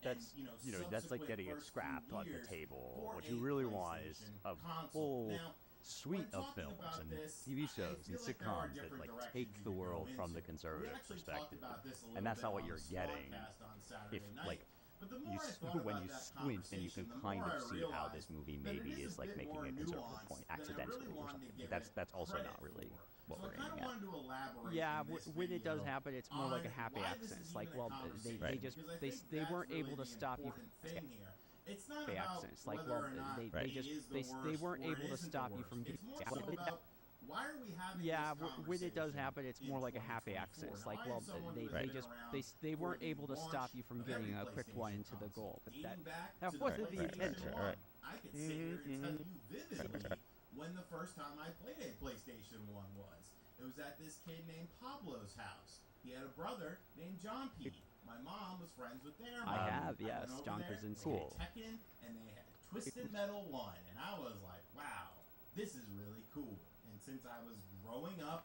that's like getting it scrapped on the table. What you really want is a full suite of films and TV shows and sitcoms that like take the world from the conservative perspective, and that's not what you're getting. If like when you squint and you can kind of see how this movie maybe is like making a conservative point accidentally or something. That's also not really what we're aiming at. Yeah, when it does happen, it's more like a happy accident. It's like, well, they weren't able to stop you. It's not The about accents, like, whether well, or not they weren't able to stop you from getting. Why are we having Yeah, this when it does conversation happen, it's more like a happy accident. It's like, well, they weren't able to stop you from getting a quick one into the goal. But that wasn't the intention. I could sit here and tell you vividly when the first time I played a PlayStation 1 was. It was at this kid named Pablo's house. He had a brother named John P. My mom was friends with their mom. I have, went yes. over John there, Krasinski. they had Tekken, and they had Twisted Metal 1. And I was like, wow, this is really cool. And since I was growing up,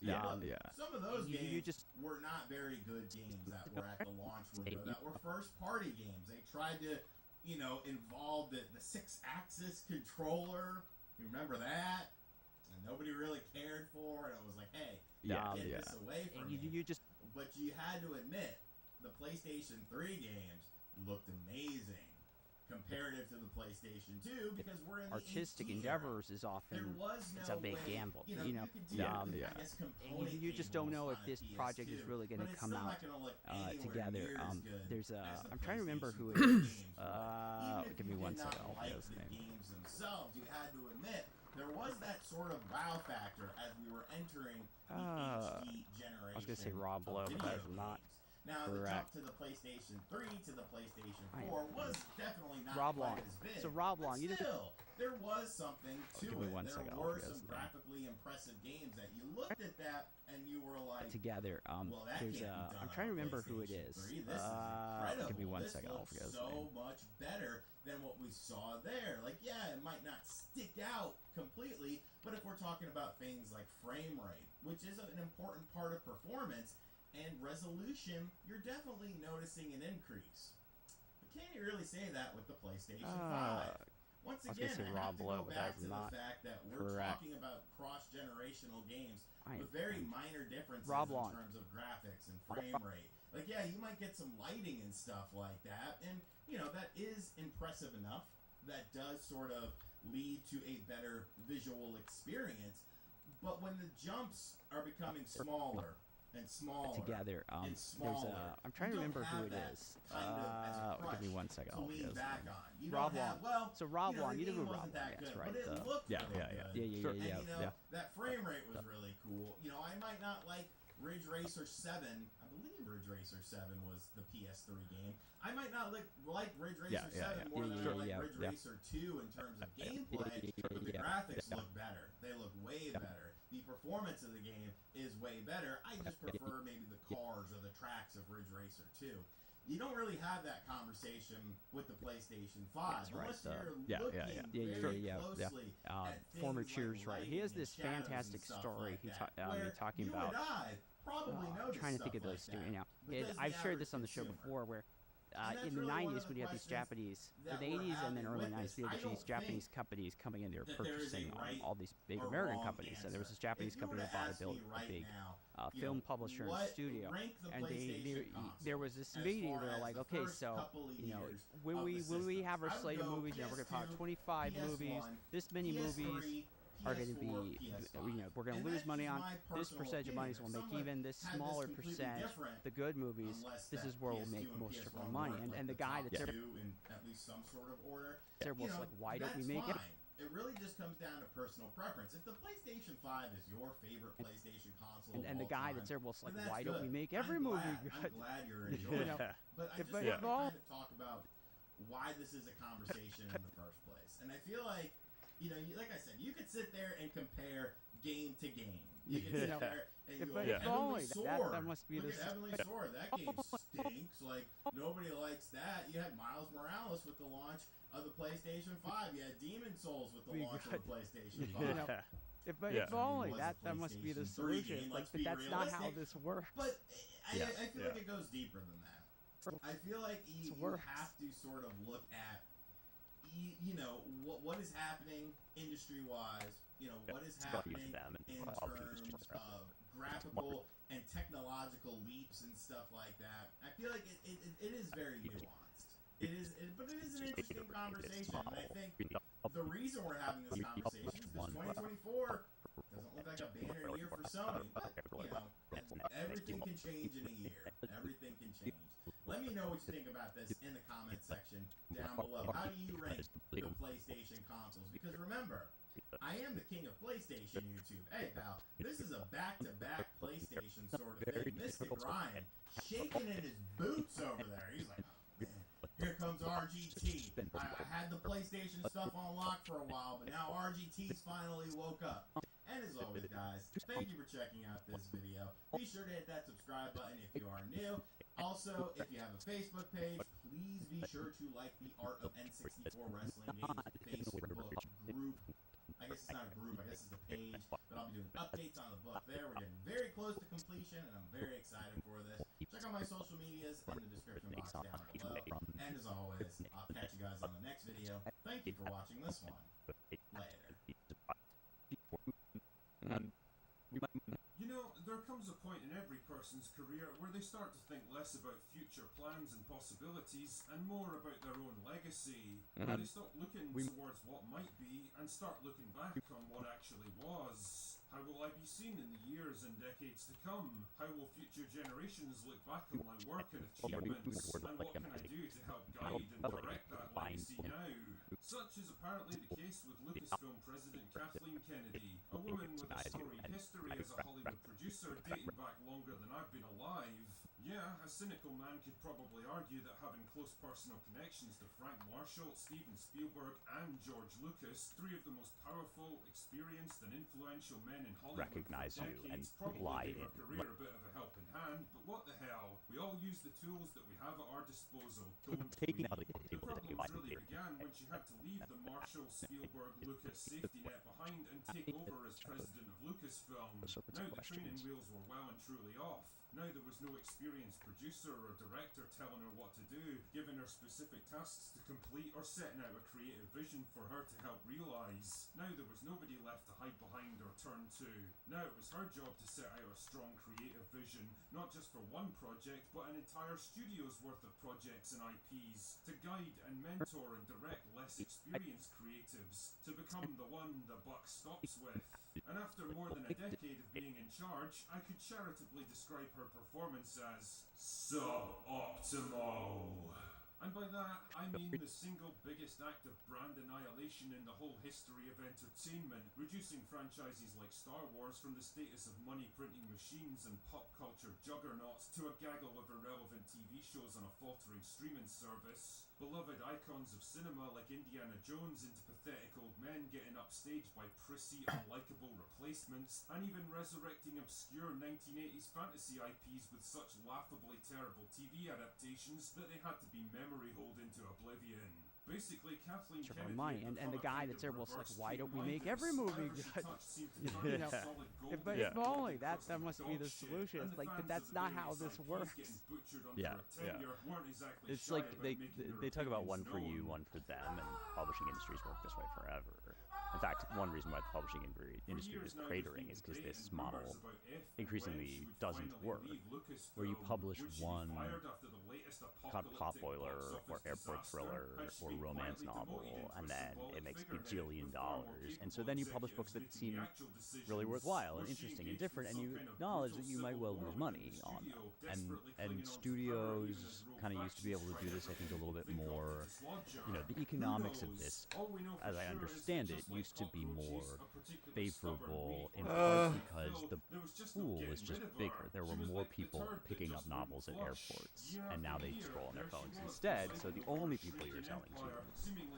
Yeah, Some of those You- games you just- were not very good games that were at the launch window, that were first-party games. They tried to involved the 6-axis controller. You remember that? And nobody really cared for it. It was like, hey, get this away from me. You just. But you had to admit, the PlayStation 3 games looked amazing comparative to the PlayStation 2 because we're in the artistic HD endeavors is often it's a big gamble. You just don't know if this project is really going to come out together. There's a I'm trying to remember who it is. Give me 1 second. I'll get his name. Games themselves, you had to admit there was that sort of wow factor as we were entering the HD generation. I was going to say Rob Lowe, but that's not. Now, the jump to the PlayStation 3 to the PlayStation 4 was definitely not quite as big. So Rob Long, but still, there was something to it. Give me 1 there second. were some graphically impressive games that you looked at that and you were like, together. well, that There's can't be done I'm trying to remember who it is. 3. This is incredible. Give me 1 this second. I'll forget his so name. much better than what we saw there. Like, yeah, it might not stick out completely, but if we're talking about things like frame rate, which is an important part of performance, and resolution, you're definitely noticing an increase. But can't you really say that with the PlayStation 5? Once again, I have to go back to the fact that we're talking about cross-generational games with very minor differences in terms of graphics and frame rate. Like, yeah, you might get some lighting and stuff like that, and, that is impressive enough. That does sort of lead to a better visual experience. But when the jumps are becoming smaller, and smaller together. and smaller. I'm trying to remember who it is. Give me 1 second. I'll get his name. Rob Long. So Rob Long, you did Rob Long. That's right. Yeah. That frame rate was really cool. I might not like Ridge Racer 7. I believe Ridge Racer 7 was the PS3 game. I might not like Ridge Racer 7 more than I like Ridge Racer 2 in terms of gameplay, but the graphics look better. They look way better. The performance of the game is way better. I just prefer maybe the cars or the tracks of Ridge Racer 2. You don't really have that conversation with the PlayStation 5 unless you're looking very closely at former things Cheers, like right? He has lighting this and shadows fantastic and stuff story. Like that, Talking you about. And I probably know trying to think of those two. I've shared this on the show before, where in the 90s when you had these Japanese, in the 80s and then early 90s, you had these Japanese companies coming in there purchasing all these big American companies. And there was this Japanese company that bought a big film publisher and studio. And there was this meeting. They're like, okay, so when we have our slate of movies, we're going to put out 25 movies, this many movies are going to be, we're going to lose money on this percentage of money, so we'll make even this smaller percent, the good movies, this is where we'll make most of our money. And the guy that's there, in at least some sort of order, was like, why don't we make it? It really just comes down to personal preference. If the PlayStation 5 is your favorite PlayStation console, and the guy that's there was like, why don't we make every movie good? I'm glad you're enjoying it. But I just want to kind of talk about why this is a conversation in the first place. And I feel like, like I said, you could sit there and compare game to game. You could sit there and you go, Heavenly Sword. That must be Look at Heavenly Sword. That game stinks. Like, nobody likes that. You had Miles Morales with the launch of the PlayStation 5. You had Demon Souls with the launch of the PlayStation 5. If only that must be the solution. But that's not how this works. But I feel like it goes deeper than that. I feel like you have to sort of look at what is happening industry-wise, what is happening in terms of graphical and technological leaps and stuff like that. I feel like it is very nuanced. But it is an interesting conversation, and I think the reason we're having this conversation is because 2024 doesn't look like a banner year for Sony, but, everything can change in a year. Everything can change. Let me know what you think about this in the comment section down below. How do you rank the PlayStation consoles? Because remember, I am the king of PlayStation YouTube. Hey, pal, this is a back-to-back PlayStation sort of thing. Mystic Ryan shaking in his boots over there. He's like, oh, man, here comes RGT. I had the PlayStation stuff on lock for a while, but now RGT's finally woke up. And as always, guys, thank you for checking out this video. Be sure to hit that subscribe button if you are new. Also, if you have a Facebook page, please be sure to like the Art of N64 Wrestling Games Facebook group. I guess it's not a group, I guess it's a page, but I'll be doing updates on the book there. We're getting very close to completion, and I'm very excited for this. Check out my social medias in the description box down below. And as always, I'll catch you guys guys on the next video. Thank you for watching this one. Later. You know, there comes a point in every person's career where they start to think less about future plans and possibilities and more about their own legacy. Where they stop looking towards what might be and start looking back on what actually was. How will I be seen in the years and decades to come? How will future generations look back on my work and achievements? And what can I do to help guide and direct that legacy now? Such is apparently the case with Lucasfilm President Kathleen Kennedy, a woman with a storied history as a Hollywood producer dating back longer than I've been alive. Yeah, a cynical man could probably argue that having close personal connections to Frank Marshall, Steven Spielberg, and George Lucas, three of the most powerful, experienced, and influential men in Hollywood Recognize for you and decades, probably lie gave her in. career a bit of a helping hand, but what the hell? We all use the tools that we have at our disposal, don't we? The problems really began when she had to leave the Marshall, Spielberg, Lucas safety net behind and take over as president of Lucasfilm. Now the training wheels were well and truly off. Now there was no experienced producer or director telling her what to do, giving her specific tasks to complete, or setting out a creative vision for her to help realise. Now there was nobody left to hide behind or turn to. Now it was her job to set out a strong creative vision, not just for one project, but an entire studio's worth of projects and IPs, to guide and mentor and direct less experienced creatives, to become the one the buck stops with. And after more than a decade of being in charge, I could charitably describe her performance as suboptimal. And by that, I mean the single biggest act of brand annihilation in the whole history of entertainment, reducing franchises like Star Wars from the status of money-printing machines and pop culture juggernauts to a gaggle of irrelevant TV shows on a faltering streaming service. Beloved icons of cinema like Indiana Jones into pathetic old men getting upstaged by prissy, unlikable replacements, and even resurrecting obscure 1980s fantasy IPs with such laughably terrible TV adaptations that they had to be memory holed into oblivion. Basically, Kathleen Kennedy and the guy that's there was like, why don't we make every movie? You know, but if only that must be the solution. It's like, but that's not how this works. Yeah. It's like they talk about one for you, one for them, and publishing industries work this way forever. In fact, one reason why the publishing industry is cratering is because this model increasingly doesn't work, where you publish one pop boiler or airport thriller or romance novel, and then it makes $1 bajillion, and so then you publish books that seem really worthwhile and interesting and different, and you acknowledge that you might well lose money on them. And studios kind of used to be able to do this, I think, a little bit more. You know, the economics of this, as I understand it, used to be more favorable in part because the pool was just bigger. There were more people picking up novels at airports, and now they scroll on their phones instead, so the only people you're selling to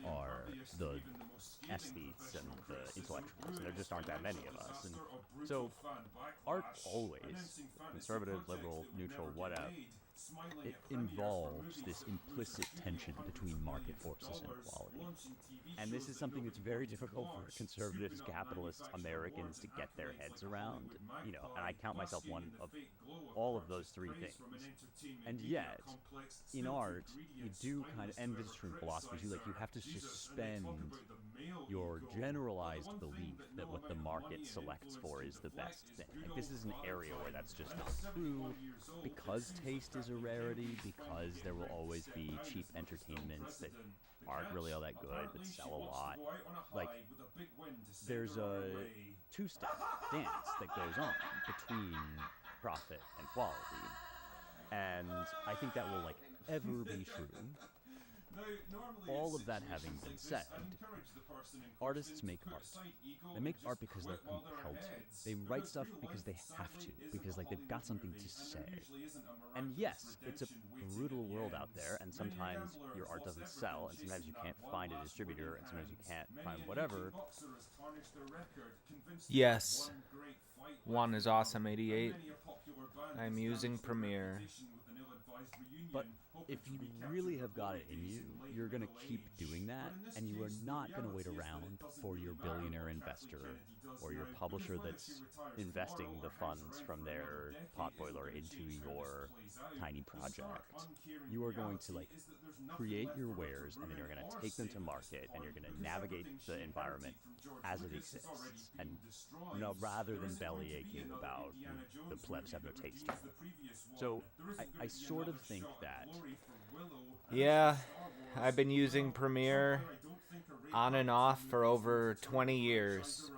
are the aesthetes and the intellectuals, and there just aren't that many of us. And so art always, conservative, liberal, neutral, whatever, it involves this implicit tension between market forces and quality. And this is something that's very difficult for conservatives, capitalists, Americans to get their heads around. You know, and I count myself one of all of those three things. And yet, in art, you do kind of, and this is true in philosophy too, like you have to suspend your generalized belief that what the market selects for is the best thing. Like, this is an area where that's just not true, because taste is a rarity, because there will always be cheap entertainments that aren't really all that good but sell a lot. Like, there's a two-step dance that goes on between profit and quality, and I think that will, like, ever be true. All of that having been said, artists make art. They make art because they're compelled to. They write stuff because they have to, because, like, they've got something to say. And yes, it's a brutal world out there, and sometimes your art doesn't sell, and sometimes you can't find a distributor, and sometimes you can't find whatever. Yes. One is awesome, 88. I'm using Premiere. But if you really have got it in you, you're going to keep doing that, and you are not going to wait around for your billionaire investor or your publisher that's investing the funds from their potboiler into your tiny project. You are going to create your wares, and then you're going to take them to market, and you're going to navigate the environment as it exists, and rather than belly aching about the plebs have no taste. So I sort of think that. Yeah, I've been using Premiere on and off for over 20 years.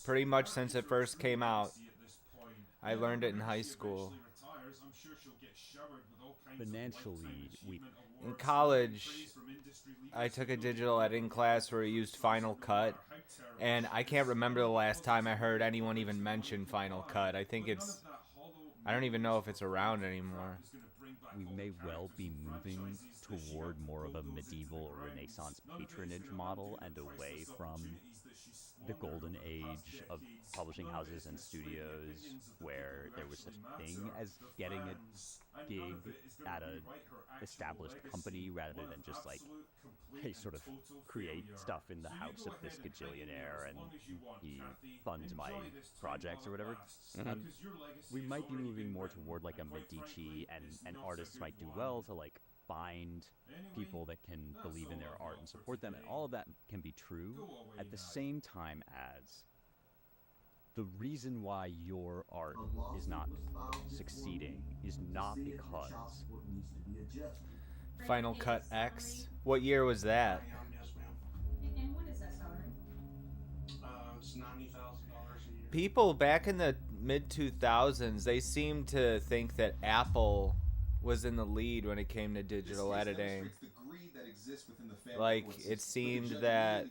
Pretty much since it first came out. I learned it in high school. Financially, in college, I took a digital editing class where I used Final Cut, and I can't remember the last time I heard anyone even mention Final Cut. I don't even know if it's around anymore. We may well be moving toward more of a medieval or Renaissance patronage model and away from the golden age of publishing houses and studios where there was such a thing as getting a gig at an established company rather than just hey, sort of create stuff in the house of this gajillionaire and he funds my projects or whatever. Mm-hmm. We might be moving more toward a Medici, and artists might do well to find people that can believe in their art and support them, and all of that can be true at the same time as the reason why your art is not succeeding is not because Final Cut X. What year was that? And what is that salary? It's $90,000 a year. People back in the mid-2000s, they seemed to think that Apple was in the lead when it came to digital editing. It seemed that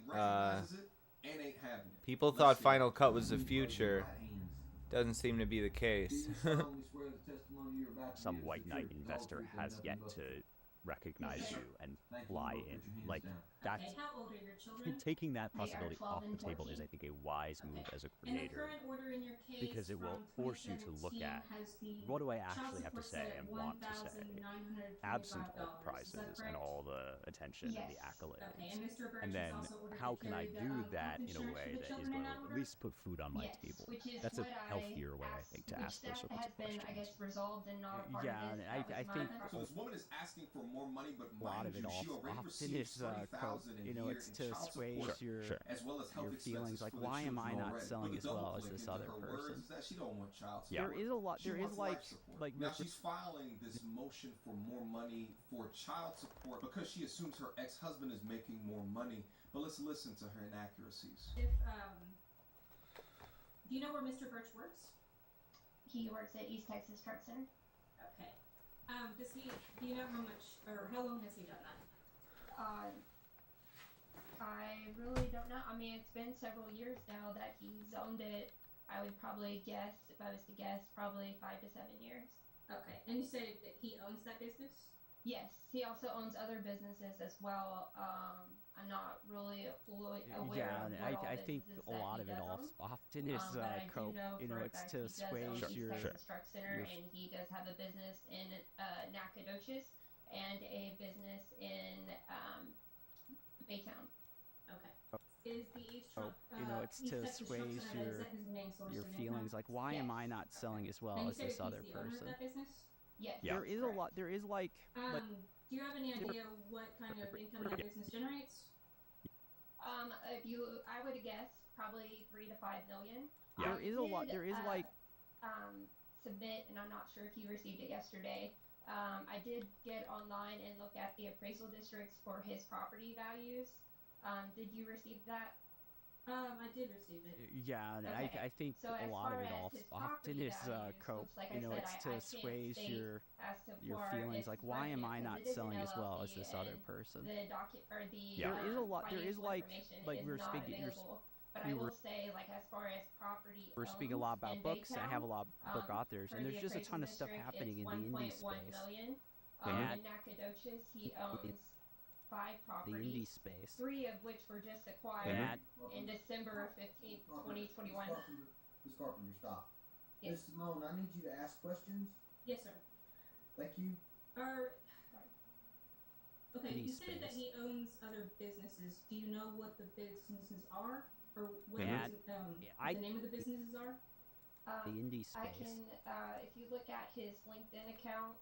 people thought Final Cut was the future. Doesn't seem to be the case. Some white knight investor has yet to recognize you and fly in. That's Okay, how old are your children? taking that possibility off the table is, I think, a wise move as a And the creator, current order in your case because it will from force you to look 2017 at has the what do I child actually have to support say set at and want to say, absent all the $1,925. Is that prizes and correct? all the attention and the Yes. accolades. Okay, and Mr. Birch And has then also ordered how to can I carry the, do health that in a insurance way for the that is children going in to that at least put food on my Yes, table? which is That's a what healthier way, I asked, think, to which ask those sorts has of been, questions. I guess, resolved and not a part Yeah, of this. and I think So this woman is asking for more money, but a lot of mind it you, she already often receives is $20,000 a year it's in to child assuage support, your as well as health your feelings expenses for the why am I children not already. selling But as the well double as this click other into her person? words is that she don't want child support. Yeah. There is a lot. She There is wants life support. like now she's filing this motion for more money for child support because she assumes her ex-husband is making more money. But let's listen to her inaccuracies. If, do you know where Mr. Birch works? He works at East Texas Truck Center. Okay. Do you know how much, or how long has he done that? I really don't know. I mean, it's been several years now that he's owned it. I would probably guess, if I was to guess, probably 5 to 7 years. Okay. And you say that he owns that business? Yes, he also owns other businesses as well. I'm not really aware of what all I think businesses a that lot he of it does own. often is But I do know for a it's fact to he does own assuage East your Texas Truck Center, your- and he does have a business in Nacogdoches and a business in Baytown. Okay. Is the East Oh, Truck, it's East to Texas Truck assuage Center, is that his main source your of feelings income? why am I Yes. not selling as well And you as said this that other he's the owner of person? that business? Yes. There is a lot. There is Do you have any idea what kind of income that business generates? I would guess probably 3 to 5 million. Yeah. There is a lot. There is submit, and I'm not sure if you received it yesterday. I did get online and look at the appraisal districts for his property values. Did you receive that? I did receive it. Yeah, and Okay. I think So a as lot of far it as all his often property is values, cope. which, like I said, It's I to can't assuage state your as to your far feelings as why am I running it, not 'cause it is selling an as well as LLC, this other and person? The the There is a lot. There is financial information like is we're not speaking. available. But we I were will say, like, as far as property we're speaking a owned lot about in books. I have a lot of book Baytown, authors, for and the there's just a appraisal ton of stuff district, happening in it's the indie 1.1 space. million. Yeah. In Nacogdoches, he owns 5 The properties. indie space. 3 of which were just acquired in December 15th, 2021. Ms. Carpenter, stop. Yes. Ms. Simone, I need you to ask questions. Yes, sir. Thank you. Okay, indie you stated that space. he owns other businesses. Do you know what the businesses are, or what Yeah, the name of the businesses are? The indie I space. can, if you look at his LinkedIn accounts.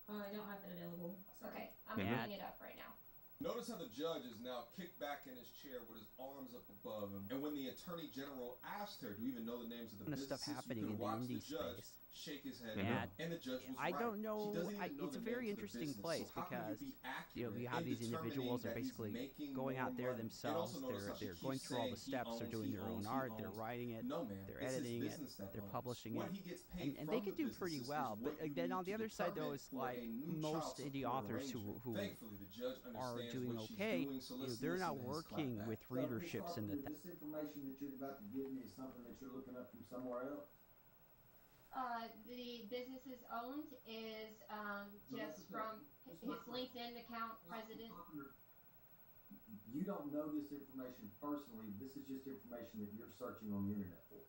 I don't have that available. Sorry. Okay, I'm Yeah. bringing it up right now. Notice how the judge is now kicked back in his chair with his arms up above him. And when the attorney general asked her, do you even know the names of the Kind of stuff businesses, happening you in could the watch indie the judge space. shake his head Yeah. no. And the judge was I right. don't know. She doesn't even know It's the a very names of the interesting business. place So how can because you be you have accurate these in individuals determining are that he's basically making going more out there money? And themselves. also notice how she They're keeps going through all the saying he steps. They're owns, doing he their own owns, art. he They're owns. writing it. No, man. They're It's his editing it. business that They're owns. publishing What it. he gets paid And from they can the do pretty businesses well. is But what you then on need the to other side, though, determine is for like a new most child indie support authors who arrangement. Thankfully, the judge are understands doing what she's okay. doing, so let's They're listen not to his working clapback. with So, Ms. readerships and the. Carpenter, this information that you're about to give me is something that you're looking up from somewhere else? The businesses owned is just from his LinkedIn account president. You don't know this information personally. This is just information that you're searching on the internet for.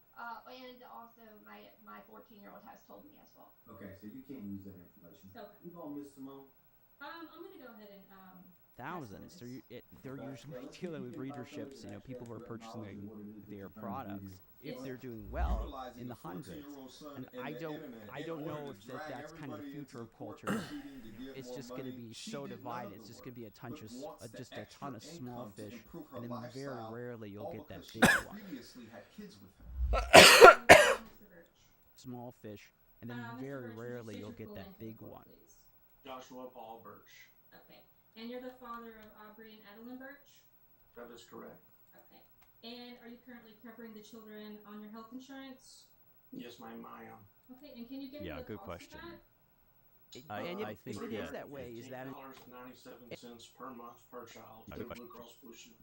And also my 14-year-old has told me as well. Okay, so you can't use that information. Okay. Move on, Miss Simone. I'm gonna go ahead and Thousands. They're usually dealing with readerships. People who are purchasing their products. If they're doing well, in the hundreds. And I don't know if that's kind of the future of culture. It's just going to be so divided. It's just going to be just a ton of small fish, and then very rarely you'll get that big one. Small fish, and then very rarely you'll get that big one. Joshua Paul Birch. Okay. And you're the father of Aubrey and Adeline Birch? That is correct. Okay. And are you currently covering the children on your health insurance? Yes, ma'am, I am. Okay, and can you give me the good cost question. of that? I think it is that way. Is that $97 per month per child through Blue Cross Blue Shield.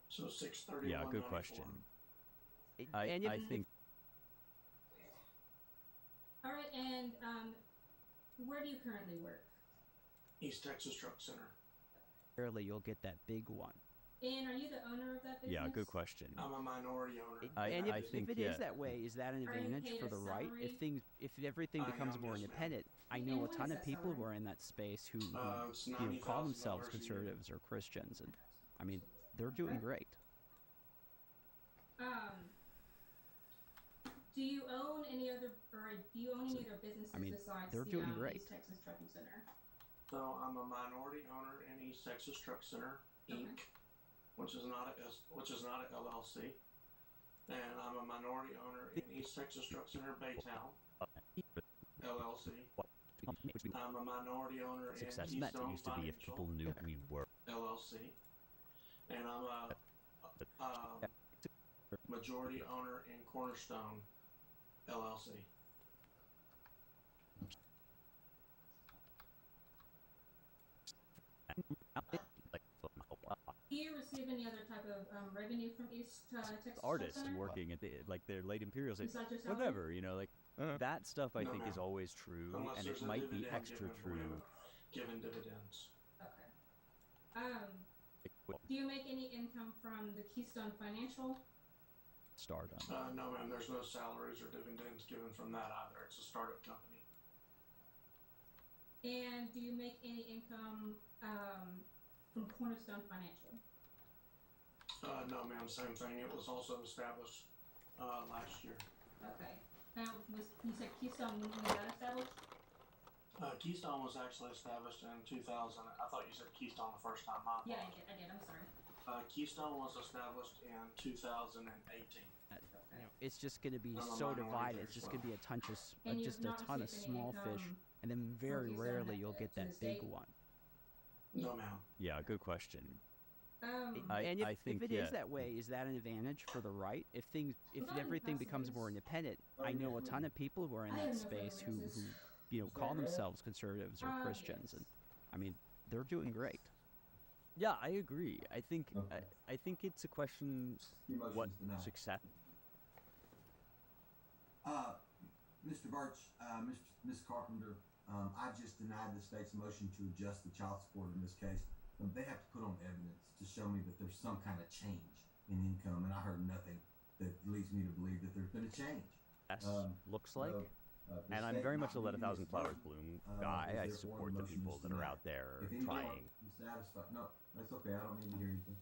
So $631. Yeah, good question. I think. All right, and where do you currently work? East Texas Truck Center. Rarely you'll get that big one. And are you the owner of that business? Yeah, good question. I'm a minority owner. If it is that way, is that an advantage for the right? If everything becomes more independent, I know a ton of people who are in that space who call themselves conservatives or Christians, and I mean they're doing great. Do you own any other businesses besides they're doing great. East Texas Trucking Center? So I'm a minority owner in East Texas Truck Center Inc., which is not a LLC, and I'm a minority owner in East Texas Truck Center Baytown LLC. I'm a minority owner in Success meant it Keystone used to be if people knew we were. LLC, and I'm a majority owner in Cornerstone LLC. Do you receive any other type of revenue from East Texas? Artists Center? working at their late Imperials, Besides your salary? whatever, that stuff I think is always true, Unless and there's it a might be dividend extra given dividends. Okay. Do you make any income from the Keystone Financial? Stardom. No, ma'am. There's no salaries or dividends given from that either. It's a startup company. And do you make any income from Cornerstone Financial? No, ma'am. Same thing. It was also established last year. Okay. Now, you said Keystone, when was that established? Keystone was actually established in 2000. I thought you said Keystone the first time. Yeah, I did. I'm sorry. Keystone was established in 2018. It's just going to be so divided. It's just going to be a ton of small fish, and then very rarely you'll get that big one. No, ma'am. Yeah, good question. If it is that way, is that an advantage for the right? If everything becomes more independent, I know a ton of people who are in that space who call themselves conservatives or Christians, and I mean they're doing great. Yeah, I agree. I think it's a question what success. Mr. Birch, Ms. Carpenter, I just denied the state's motion to adjust the child support in this case. They have to put on evidence to show me that there's some kind of change in income, and I heard nothing that leads me to believe that there's been a change. Looks like. And I'm very much a Let a Thousand Flowers Bloom guy. I support the people that are out there trying. Satisfied? No, that's okay. I don't need to hear anything.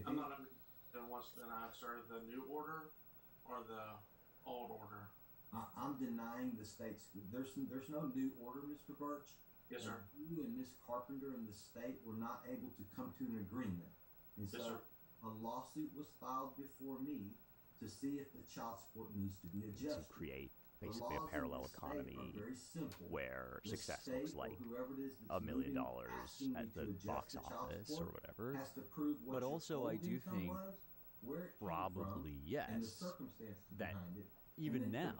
I'm not understanding what's the answer, the new order or the old order? I'm denying the state's. There's no new order, Mr. Birch. Yes, sir. You and Miss Carpenter and the state were not able to come to an agreement. And Yes, so sir. a lawsuit was filed before me to see if the child support needs to be adjusted. To create basically a parallel economy where success looks like $1 million at the box office or whatever. But also I do think probably yes that even now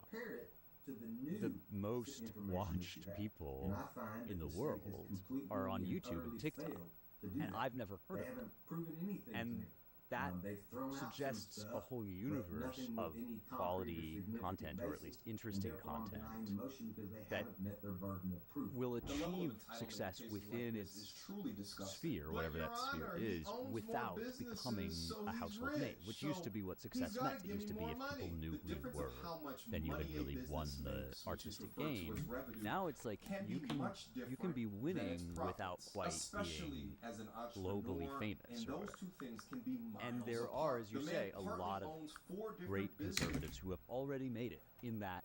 the most watched people in the world are on YouTube and TikTok, and I've never heard of them. And that suggests a whole universe of quality content, or at least interesting content, that will achieve success within its sphere, whatever that sphere is, without becoming a household name, which used to be what success meant. It used to be if people knew who you were, then you had really won the artistic game. Now it's like you can be winning without quite being globally famous or whatever. And there are, as you say, a lot of great conservatives who have already made it in that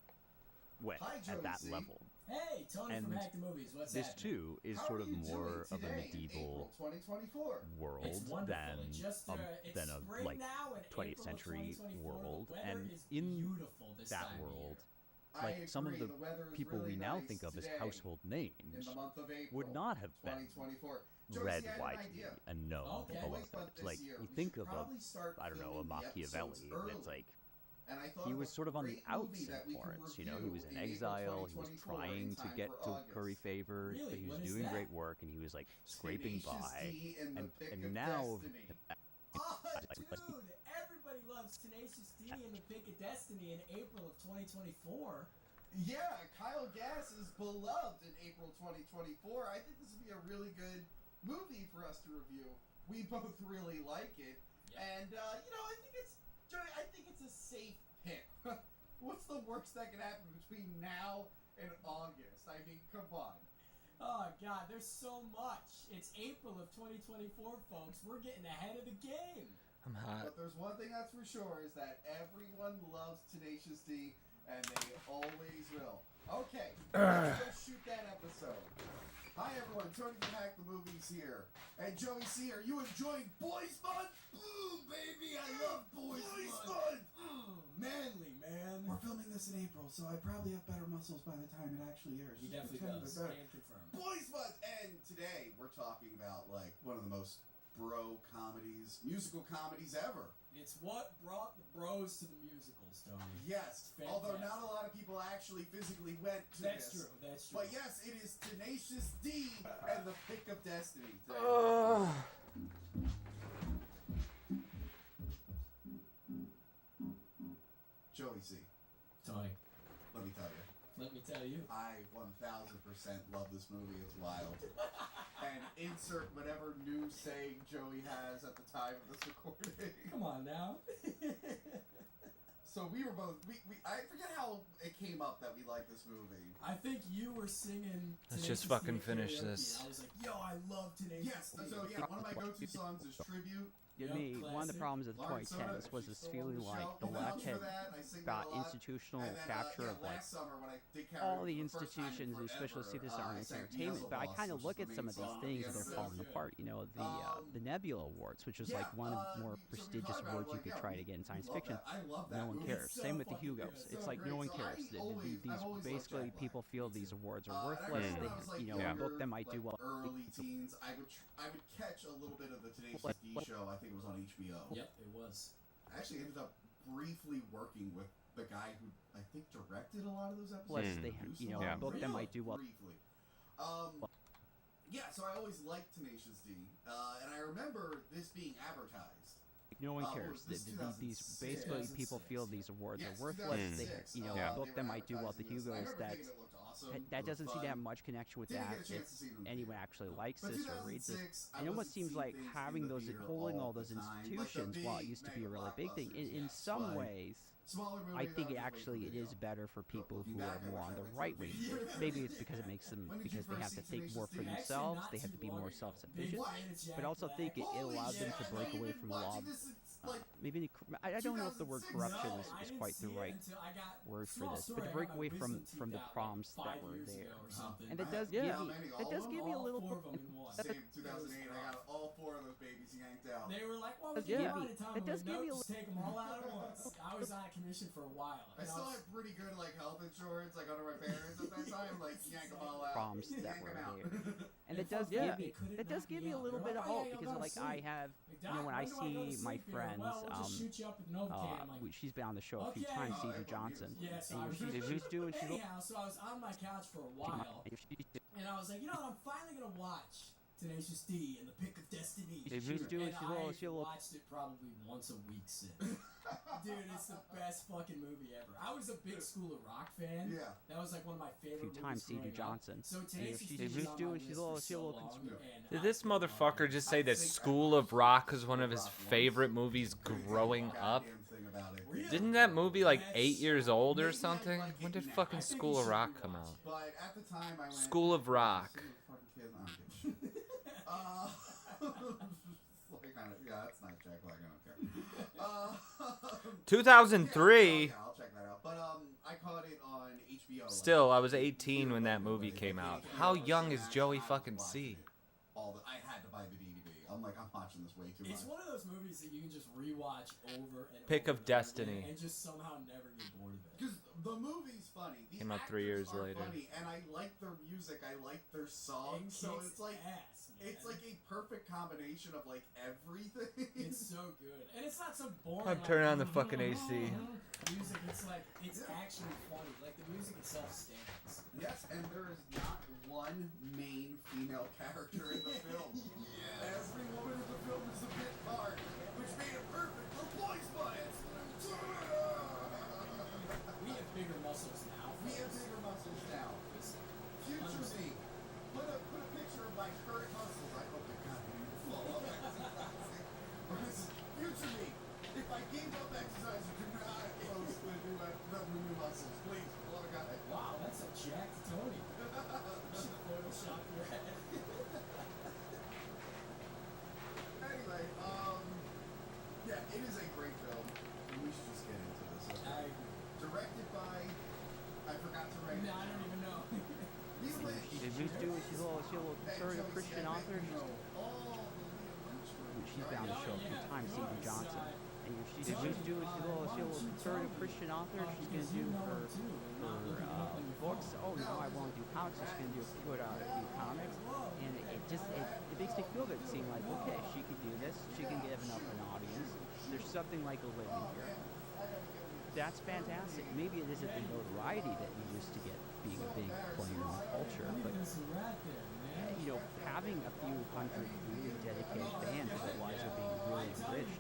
way, at that level. Hey, Tony And from Hack the Movies. What's this happening? too is How sort are of you more doing of a today in medieval April 2024? world It's wonderful. than It just, it's a spring like now in 20th April of century 2024. world. The weather And is in beautiful this that time of world, year. like I some of agree, the the weather is people really we now nice think of as today household in names the month of April, would not have been 2024. Joyce, read I had an widely idea. and known Okay. beloved. Voice Bump this Like year, you we think should of probably start I don't know, a filming the Machiavelli, episodes and it's early. like And I thought he of was a sort of on the great outs movie in that we could Florence, you know, he was in review in exile, he was 2024 trying in to time get for to August. curry favor, Really? but he was What is doing that? great work, and he was like scraping Tenacious by, D in the Pick and of now Destiny. Dude, everybody loves Tenacious D and the Pick of Destiny in April of 2024. Yeah, Kyle Gass is beloved in April 2024. I think this would be a really good movie for us to review. We both really like it, and I think it's Joey. I think it's a safe pick. What's the worst that can happen between now and August? I mean, come on. Oh God, there's so much. It's April of 2024, folks. We're getting ahead of the game. I'm hot. But there's one thing that's for sure is that everyone loves Tenacious D, and they always will. Okay, let's go shoot that episode. Hi everyone, Tony from Hack the Movies here. And Joey C, are you enjoying Boys Bud? Ooh, baby, I love Boys Bud. Manly, man. We're filming this in April, so I probably have better muscles by the time it actually airs. He definitely Pretend does. they're better. Can confirm. Boys Bud! And today we're talking about like one of the most bro comedies, musical comedies ever. It's what brought the bros to the musicals, Tony. Yes, It's although fantastic. not a lot of people actually physically went to That's this. true, that's true. But yes, it is Tenacious D and the Pick of Destiny. Today. Joey C. Tony. Let me tell you. Let me tell you. I 1000% love this movie. It's wild. And insert whatever new saying Joey has at the time of this recording. Come on now. So we were both. I forget how it came up that we like this movie. I think you were singing. Let's Tenacious just fucking D finish karaoke, this. and I was like, yo, I love Tenacious Yes. D. So yeah, one of my go-to songs is Tribute. To me, one of the problems with the 2010s was this feeling like the left had got institutional capture of like all the institutions, and especially see this in entertainment. But I kind of look at some of these things and they're falling apart. You know, the Nebula Awards, which is like one of the more prestigious awards you could try to get in science fiction. No one cares. Same with the Hugos. It's like no one cares. These basically people feel these awards are worthless. They, you know, a book that might do well. Early teens, I would catch a little bit of the Tenacious D show. I think it was on HBO. Yep, it was. I actually ended up briefly working with the guy who I think directed a lot of those episodes. Plus, they, you know, a book that might do well. Briefly. Yeah, so I always liked Tenacious D, and I remember this being advertised. No one cares. These basically people feel these awards are worthless. They, you know, a book that might do well at the Hugos that doesn't seem to have much connection with that. If anyone actually likes this or reads this, it almost seems like having those, holding all those institutions, while it used to be a really big thing, in some ways, Smaller movie. I think that was actually it is better for people who are more on the right wing. Maybe it's because it makes them because they have to think more for themselves. They have to be more self-sufficient. But I also think it allows them to break away from the law. Maybe I don't know if the word corruption is quite the right word for this, but to break away from the problems that were there. And it does give me a little. Same 2008. I got all 4 of those babies yanked out. They were like, "Well, we Yeah. can find a time It does where give me a notes take them all out at once." I was out of commission for a while. I still had pretty good health insurance under my parents at that time. Yank them all out. Problems that Yank were them out. there. And it does give me a little bit of hope because I have when I see my friends she's been on the show a few times, Cedar Johnson. Yeah, so and she's doing anyhow, so I was on my couch for a while, and I was like, you know what, I'm finally gonna watch Tenacious D and the Pick of Destiny. She'll watched it probably once a week since. Dude, it's the best fucking movie ever. I was a big School of Rock fan. Yeah. That was one of my favorite movies times growing Cedar Johnson. up. So Tenacious D she's was on doing my she's a list little for so long, and Did this motherfucker just say that School of Rock was one of his favorite movies growing up? Didn't that movie 8 years old or something? When did fucking School of Rock come out? But at the time, I went. School of Rock. That's not Jack Black. I don't care. 2003. I'll check that out. But I caught it on HBO. Still, I was 18 when that movie came out. How young is Joey fucking C? I had to buy the DVD. I'm watching this way too much. It's one of those movies that you can just rewatch over and Pick over of Destiny. and just somehow never get bored of it. Because the movie's funny. The Came out 3 years later. Funny, and I like their music. I like their songs. So it's it's a perfect combination of everything. It's so good, and it's not so boring. I'm turning on the fucking AC. Music, it's actually funny. The music itself stands. Yes, and there is not one main female character in the film. Yes. Every woman in the film is a bit part, which made it perfect for boys' bias. We have bigger muscles now. Future me. Put a picture of my current muscles. I hope they're not beautiful. Future me. If I gave up exercise, do not close the new muscles, please. For the love of God. Wow, that's a jacked Tony. You should Photoshop your head. Anyway, yeah, it is a great film, and we should just get into this. Okay? I agree. Directed by, I forgot to write. No, I don't even know. She's a little conservative Christian author. She's been on the show a few times, Cedar Johnson. And she's a little conservative Christian author. She's gonna do her books. Oh no, I won't do comics. She's gonna put out a few comics, and it makes me feel good seeing okay, she could do this. She can give enough an audience. There's something like a living here. That's fantastic. Maybe it isn't the notoriety that you used to get being a big player in the culture, but having a few hundred really dedicated fans that lives are being really enriched,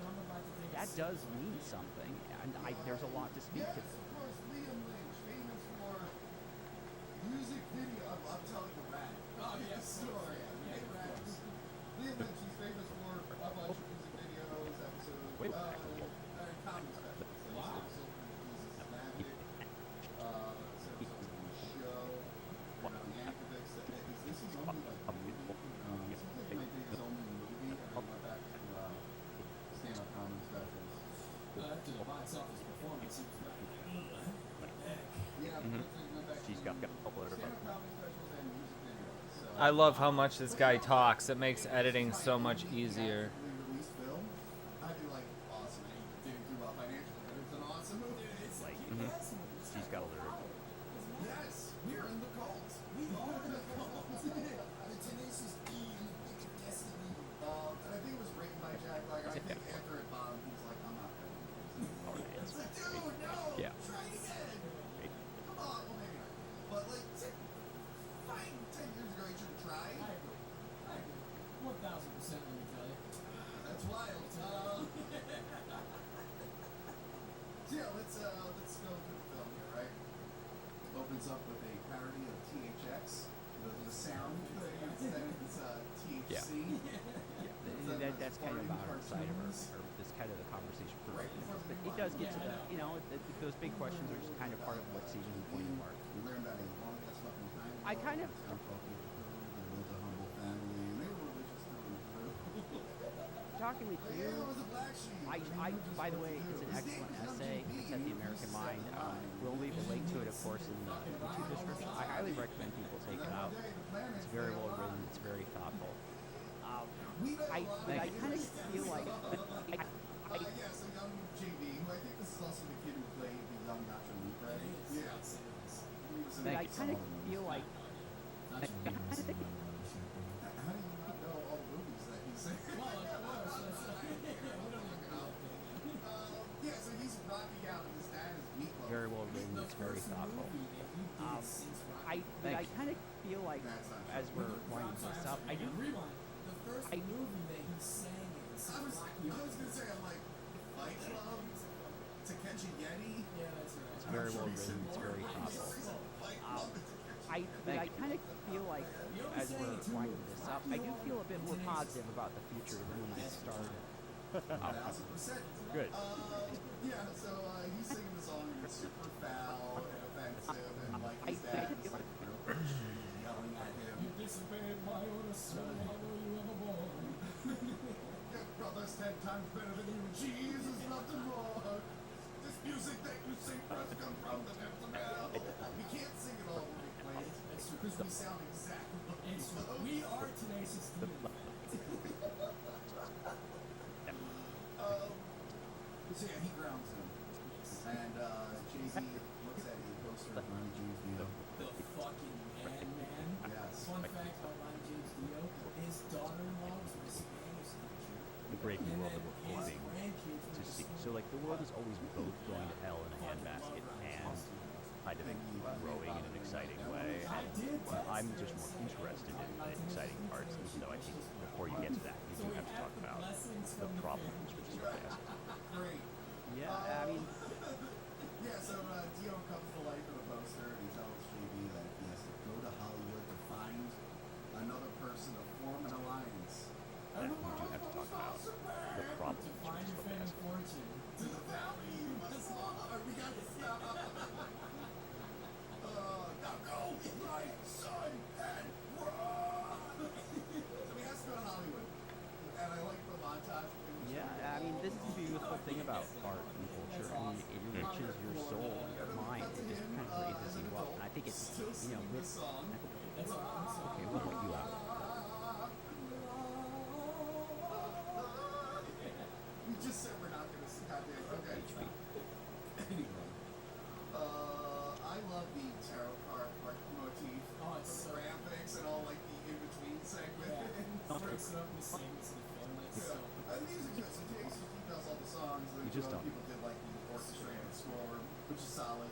that does mean something, and there's a lot to speak to. Of course, Liam Lynch, famous for music video. I'm telling you, Rad. Oh, yes. Story. Liam Lynch, he's famous for a bunch of music videos, episodes, comedy specials. Wow. She's got a couple of I love how much this guy talks. It makes editing so much easier. I'd be awesome. It didn't do well financially, but it's an awesome movie. She's got a lyric. Yes, we're in the cult. We are in the cult. The Tenacious D and the Pick of Destiny. And I think it was written by Jack Black. I think after it bombed, he was like, I'm not ready. It's like, dude, no. Yeah. Try it again. Come on. Well, maybe not. But 10 years ago, you should try. I agree. 1000%, let me tell you. That's wild. Yeah, let's go through the film here, right? Opens up with a parody of THX. The sound thing instead it's THC. Yeah. that's kind of outside of this kind of the conversation for right now. But it does get to the, those big questions are just kind of part of what's even the point of art. We learned that a long ass fucking time ago. I kind of. They lived a humble family, and they were religious through. Talking with you, Yeah, it was a black sheep. by the way, it's an excellent essay. It's at the American Mind. We'll leave a link to it, of course, in the YouTube description. I highly recommend people take it out. It's very well written. It's very thoughtful. I kind of feel like. Yeah, so young JB, who I think this is also the kid who played the young Nacho Libre. Yeah. I kind of feel like. How do you not know all the movies that he's in? Yeah, so he's rocking out and his dad is Meatloaf. Very well written. It's very thoughtful. I kind of feel like as we're winding this up, I do. The first movie that he sang in. I was gonna say, I'm like, Fight Club, Takeshi Yeti. Yeah, that's right. It's very well written. It's very thoughtful. I kind of feel like as we're winding this up, I do feel a bit more positive about the future than when we started. 1,000%. Good. Yeah, so he's singing the song and it's super foul and offensive and like his dad's like yelling at him. You disobeyed my order, son. How were you ever born? Your brother's 10 times better than you. Jesus, nothing more. This music that you sing must come from the depths of hell. We can't sing it all when we play it because we sound exactly like we are Tenacious D. So yeah, he grounds him. And Jay-Z looks at a poster of Ronnie James Dio. The fucking man. Yes. Fun fact about Ronnie James Dio, his daughter-in-law was my Spanish teacher. The brave new world that we're his hoping grandkids to were see. So like the world is always both going to hell in a handbasket and kind of growing in an exciting way. And I'm just more interested in the exciting parts, even though I think before you get to that, you do have to talk about the problems, which is what I asked. Great. Yeah, I mean. Yeah, so Dio comes to life in a poster and he tells JB that he has to go to Hollywood to find another person to form an alliance. And we do have to talk about the problems, to find your fame and fortune. To the valley you must walk. We got to stop. Now go, my son, and run! So he has to go to Hollywood. And I like the montage. Yeah, I mean, this is the beautiful thing about art and culture. I mean, it enriches your soul and your mind. It just kind of raises you up. And I think it's, with... Okay, we'll put you out. We just said we're not going to see goddamn. Okay. Anyway. I love the tarot card motif. Oh, it's the graphics and all like the in-between segment. Breaks it up the same as the film. And the music too. So takes does all the songs. You just don't. People did like the orchestrated score, which is solid.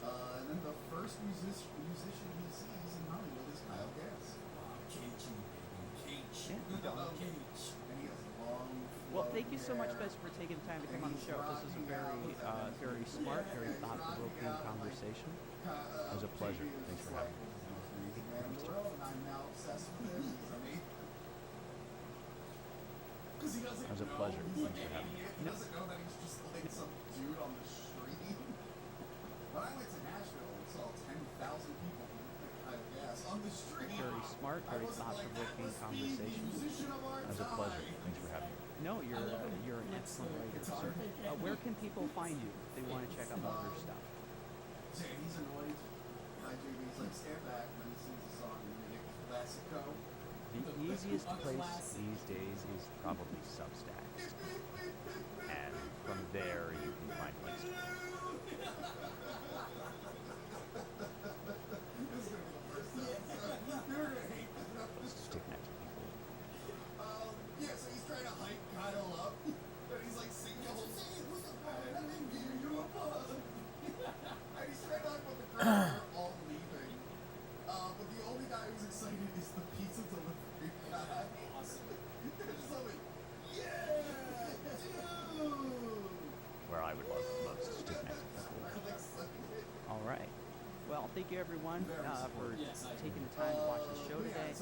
And then the first musician he sees in Hollywood is Kyle Gass. Cage. Yeah, Cage. And he has long. Well, thank you so much, Bez, for taking the time to come on the show. This was a very smart, very thought-provoking conversation. It was a pleasure. Thanks for having me. I'm now obsessed with him. Because he doesn't It was a know pleasure. he's Thanks for having me. He doesn't know that he's just like some dude on the street. When I went to Nashville and saw 10,000 people with Kyle Gass on the street. Very smart, very thought-provoking conversation. It was a pleasure. Thanks for having me. No, you're an excellent writer, sir. Where can people find you if they want to check out all your stuff? He's annoyed by JB. He's like, stand back when he sings a song and you get classico. The easiest place these days is probably Substack. And from there, you can find links to it. Stick that to people. Yeah, so he's trying to hype Kyle up, and he's like singing the whole song. And then give you a buzz. And he's trying to hype up the crowd. They're all leaving. But the only guy who's excited is the pizza delivery guy. Awesome. They're just all like, yeah, dude. Where I would love the most, stick next to people. thank you everyone for taking the time to watch the show today.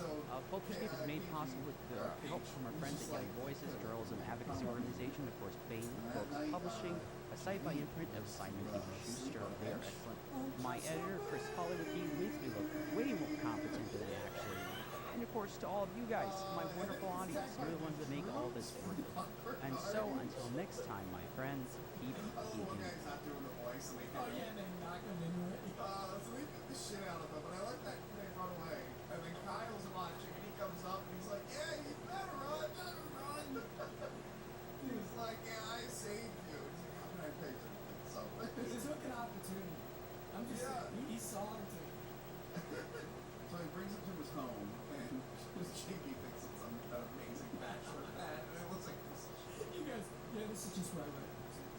Culture Escape is made possible with the help from our friends at Young Voices, journalism advocacy organization, of course, Bain Books Publishing, a sci-fi imprint of Simon H. Schuster. They are excellent. My editor, Chris Hollywood, he makes me look way more competent than I actually am. And of course, to all of you guys, my wonderful audience, you're the ones that make all this work. And so, until next time, my friends, keep geeking. Oh yeah, and they knock him into it. So they beat the shit out of him, but I like that they run away. And then Kyle's watching, and he comes up, and he's like, yeah, you better run, He's like, yeah, I saved you. He's like, how can I pay you? So He took an opportunity. I'm just saying, he saw it too. So he brings him to his home, and Jakey thinks it's an amazing bachelor pad, and it looks like this. You guys, this is just right.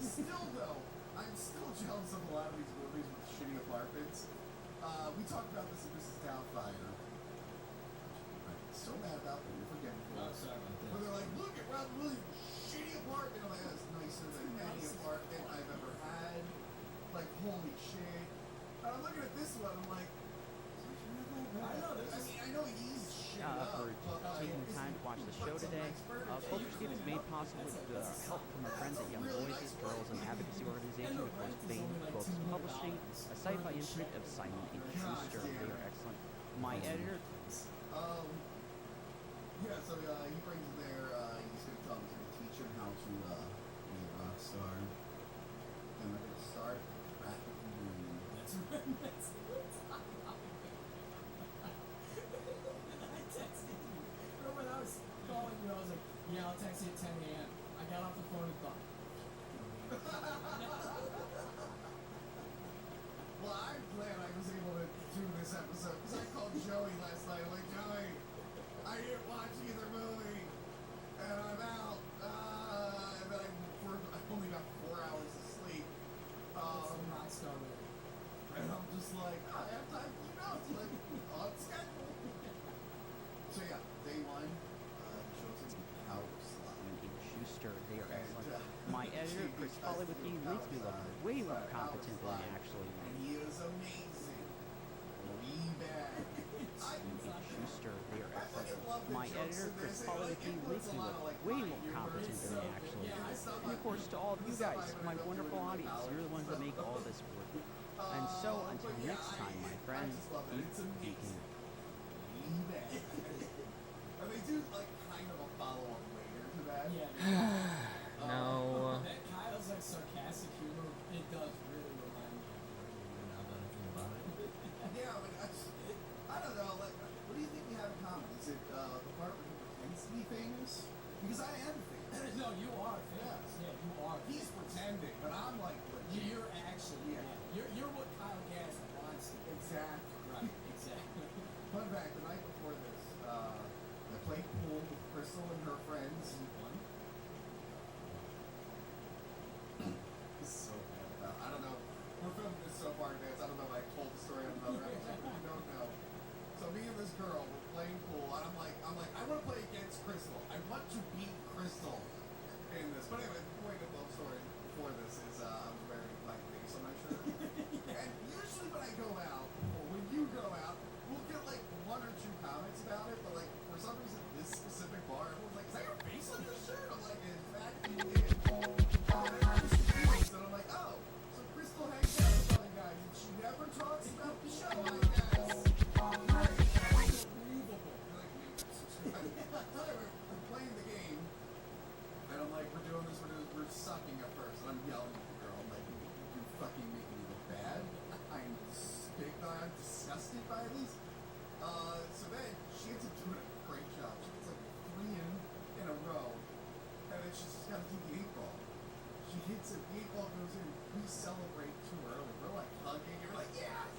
Still though, I'm still jealous of a lot of these movies with shitty apartments. We talked about this in Mrs. Doubtfire. I'm so mad about it, you're forgetting. Oh, sorry about that. But they're like, look at Rob Williams' shitty apartment. I'm like, that's nicer than any apartment I've ever had. Like, holy shit. And I'm looking at this one, I'm like, I know he's shit up, For taking the time to watch the show today. Culture Escape is made possible with the help from our friends at Young Voices, journalism advocacy organization, of course, Bain Books Publishing, a sci-fi imprint of Simon H. Schuster. They are excellent. My editor. Yeah, so he brings him there. He's going to tell him he's going to teach him how to be a rock star. And they're going to start rapping the moon. That's right. That's I texted you. Remember when I was calling you, I was like, yeah, I'll text you at 10 a.m. I got off the phone and thought. Well, I'm glad I was able to do this episode because I called Joey last night. I'm like, Joey, I didn't watch either movie, and I'm out. And then I only got 4 hours of sleep. And I'm just like, I have time for you now. It's like on schedule. So yeah, day one, shows him how to slide. Schuster, they are excellent. My editor, Chris Hollywood, he makes me look way more competent than I actually am. And he is amazing. Way back. Schuster, they are excellent. My editor, Chris Hollywood, he makes me look way more competent than I actually am. And of course, to all of you guys, my wonderful audience, you're the ones that make all this work. And so, until next time, my friends, keep geeking. And they do like kind of a follow-up later to that. No. That Kyle's like sarcastic humor, it does really remind me of Brady now that I think about it. Yeah, but I don't know, like, what do you think we have in common? Is it the part where he pretends to be famous? Because I am famous. No, you are famous. Yeah, you are. He's pretending, but I'm like legit. You're actually, You're what Kyle Gass wants to be. Exactly. Right, exactly. Fun fact, the night before this, I played pool with Crystal and her friends. This is so bad. I don't know. We're filming this so far in advance. I don't know if I told the story on another episode, but you don't know. So me and this girl were playing pool, and I'm like, I want to play against Crystal. I want to beat Crystal in this. But anyway, the point of the story before this is I was wearing a black face on my shirt. And usually when I go out, or when you go out, we'll get like 1 or 2 comments about it, but like for some reason this specific bar, everyone's like, is that your face on your shirt? I'm like, in fact, you did. And I'm like, oh, so Crystal hangs out with other guys, and she never talks about the show, I guess. Unbelievable. Anyway, we're playing the game, and I'm like, we're doing this, we're sucking at first, and I'm yelling at the girl, I'm like, you're fucking making me look bad. I'm disgusted by this. So then she ends up doing a great job. She gets like 3 in a row, and then she's just got to do the 8 ball. She hits it, the 8 ball goes in. We celebrate too early. We're like hugging, and we're like, yes,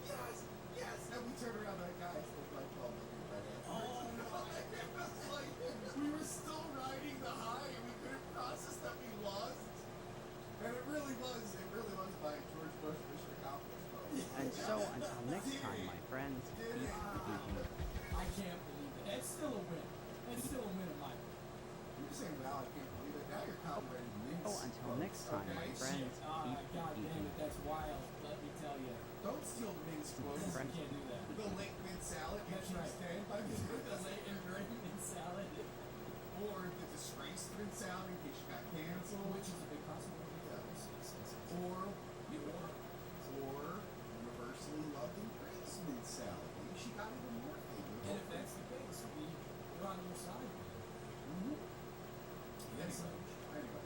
yes, yes. And we turn around, and that guy's like, oh, looking right at us. Oh no! It was like we were still riding the high, and we couldn't process that we lost. And it really was my George Bush mission accomplished. And so, until next time, my friends, keep geeking. I can't believe it. That's still a win. That's still a win in my book. You're saying, well, I can't believe it. Now you're copyrighting mints. Oh, until next time, my friends, keep God damn geeking. it, that's wild. Let me tell you. Don't steal Ming's quotes. Friend. You can't do that. The late mint salad. That's you right. stand by the The late and great mint salad. Or the disgraced mint salad in case you got canceled. Which is a big possibility. Or universally loved and praised mint salad. Maybe she got even more favor. And if that's the case, we're on your side. Mm-hmm. Anyway,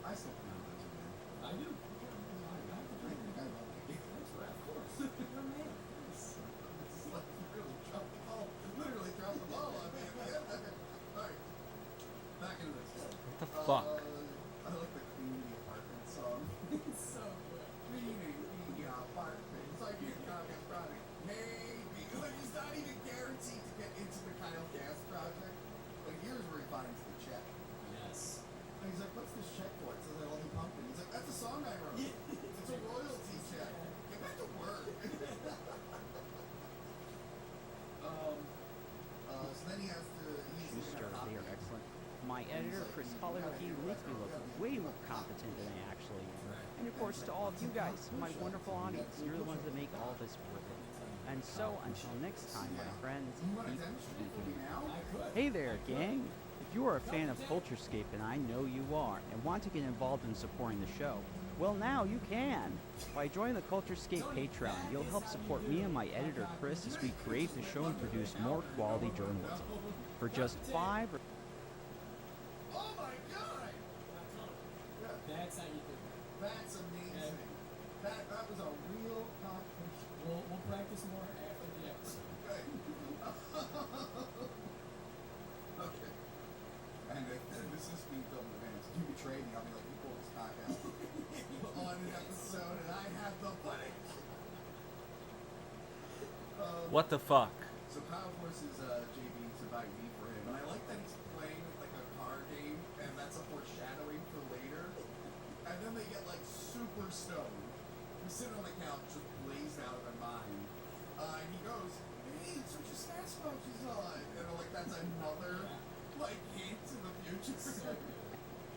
I still count those again. I do. I love it. That's right, of course. You're a man. It's like you really dropped the ball. Literally dropped the ball on me. Alright. Back into this. What the fuck? I like the Queenie apartment song. It's so good. Queenie apartment. It's like you're talking about it. Maybe. Like he's not even guaranteed to get into the Kyle Gas project. But here's where he finds the check. Yes. And he's like, what's this check for? It says I love you pumpkin. He's like, that's a song I wrote. It's a royalty check. Get back to work. So then he has to. Schuster, they are excellent. My editor, Chris Hollywood, he makes me look way more competent than I actually am. And of course, to all of you guys, my wonderful audience, you're the ones that make all this worth it. And so, until next time, my friends, keep geeking. Hey there, gang! If you are a fan of Culturescape, and I know you are, and want to get involved in supporting the show, well, now you can! By joining the Culturescape Patreon, you'll help support me and my editor, Chris, as we create the show and produce more quality journalism. For just $5 or Oh my god! That's how you do it. That's amazing. That was a real competition. We'll practice more after the episode. Okay. Okay. And if this is being filmed in advance, if you betray me, I'll be like, you pull this cock out on an episode, and I have the footage. What the fuck? So Kyle forces JB to buy weed for him, and I like that he's playing like a card game, and that's a foreshadowing for later. And then they get like super stoned. We're sitting on the couch, just blazed out of their mind. And he goes, "Hey, it's what your Sasquatch is on." And I'm like, that's another like hint to the future.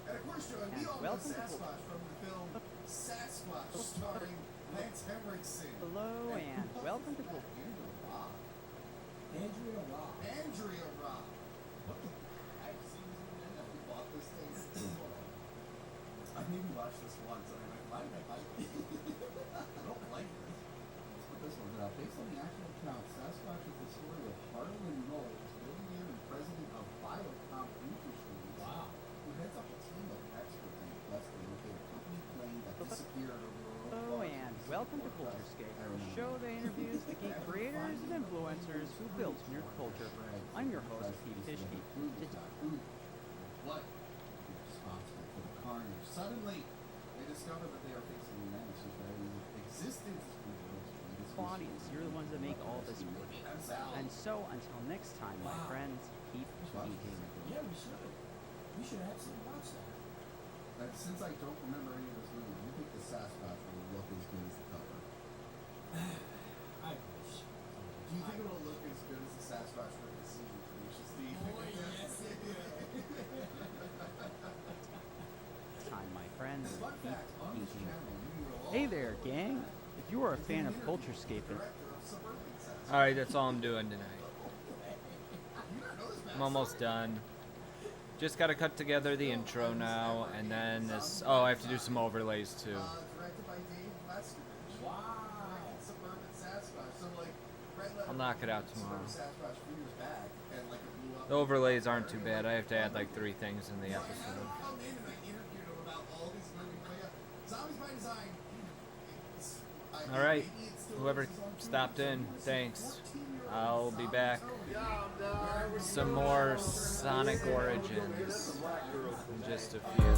And of course, Joe, we all know Sasquatch from the film Sasquatch, starring Lance Henriksen. Hello and welcome to Andrea Rock. Andrea Rock. What the heck? We bought this thing. I maybe watched this once and I'm like, why did I buy it? I don't like this. Let's put this one out. Based on the actual account, Sasquatch is the story of Harlan Knowles, billionaire and president of Biocomp Industries. Wow. Who heads up a team of experts in quest to locate a company plane that disappeared over Hello and welcome to Culturescape, a show that interviews the geek creators and influencers who built nerd culture. I'm your host, Bitchute. What is responsible for the carnage? Suddenly, they discover that they are facing a menace whose very existence is revealed. Audience, you're the ones that make all this work. And so, until next time, my friends, keep geeking. Yeah, we should. We should absolutely watch that. And since I don't remember any of this movie, do you think the Sasquatch will look as good as the cover? I wish. Do you think it will look as good as the Sasquatch we're going to see in Tenacious D? Boy, yes, it will. Time, my friends, Fun keep fact, on this geeking. channel, you will Hey there, gang! If you are a fan of Culturescape, and Alright, that's all I'm doing tonight. I'm almost done. Just gotta cut together the intro now, and then this. Oh, I have to do some overlays too. Directed by Dave Leskovich. Wow. Suburban Sasquatch. So like, Red Letter I'll knock it out tomorrow. Sasquatch a few years back, and like it blew up. The overlays aren't too bad. I have to add like 3 things in the So I had episode. him come in and I interviewed him about all his movies. But yeah, Zombies by Design. Alright, whoever stopped in, thanks. I'll be back. Some more Sonic Origins in just a few.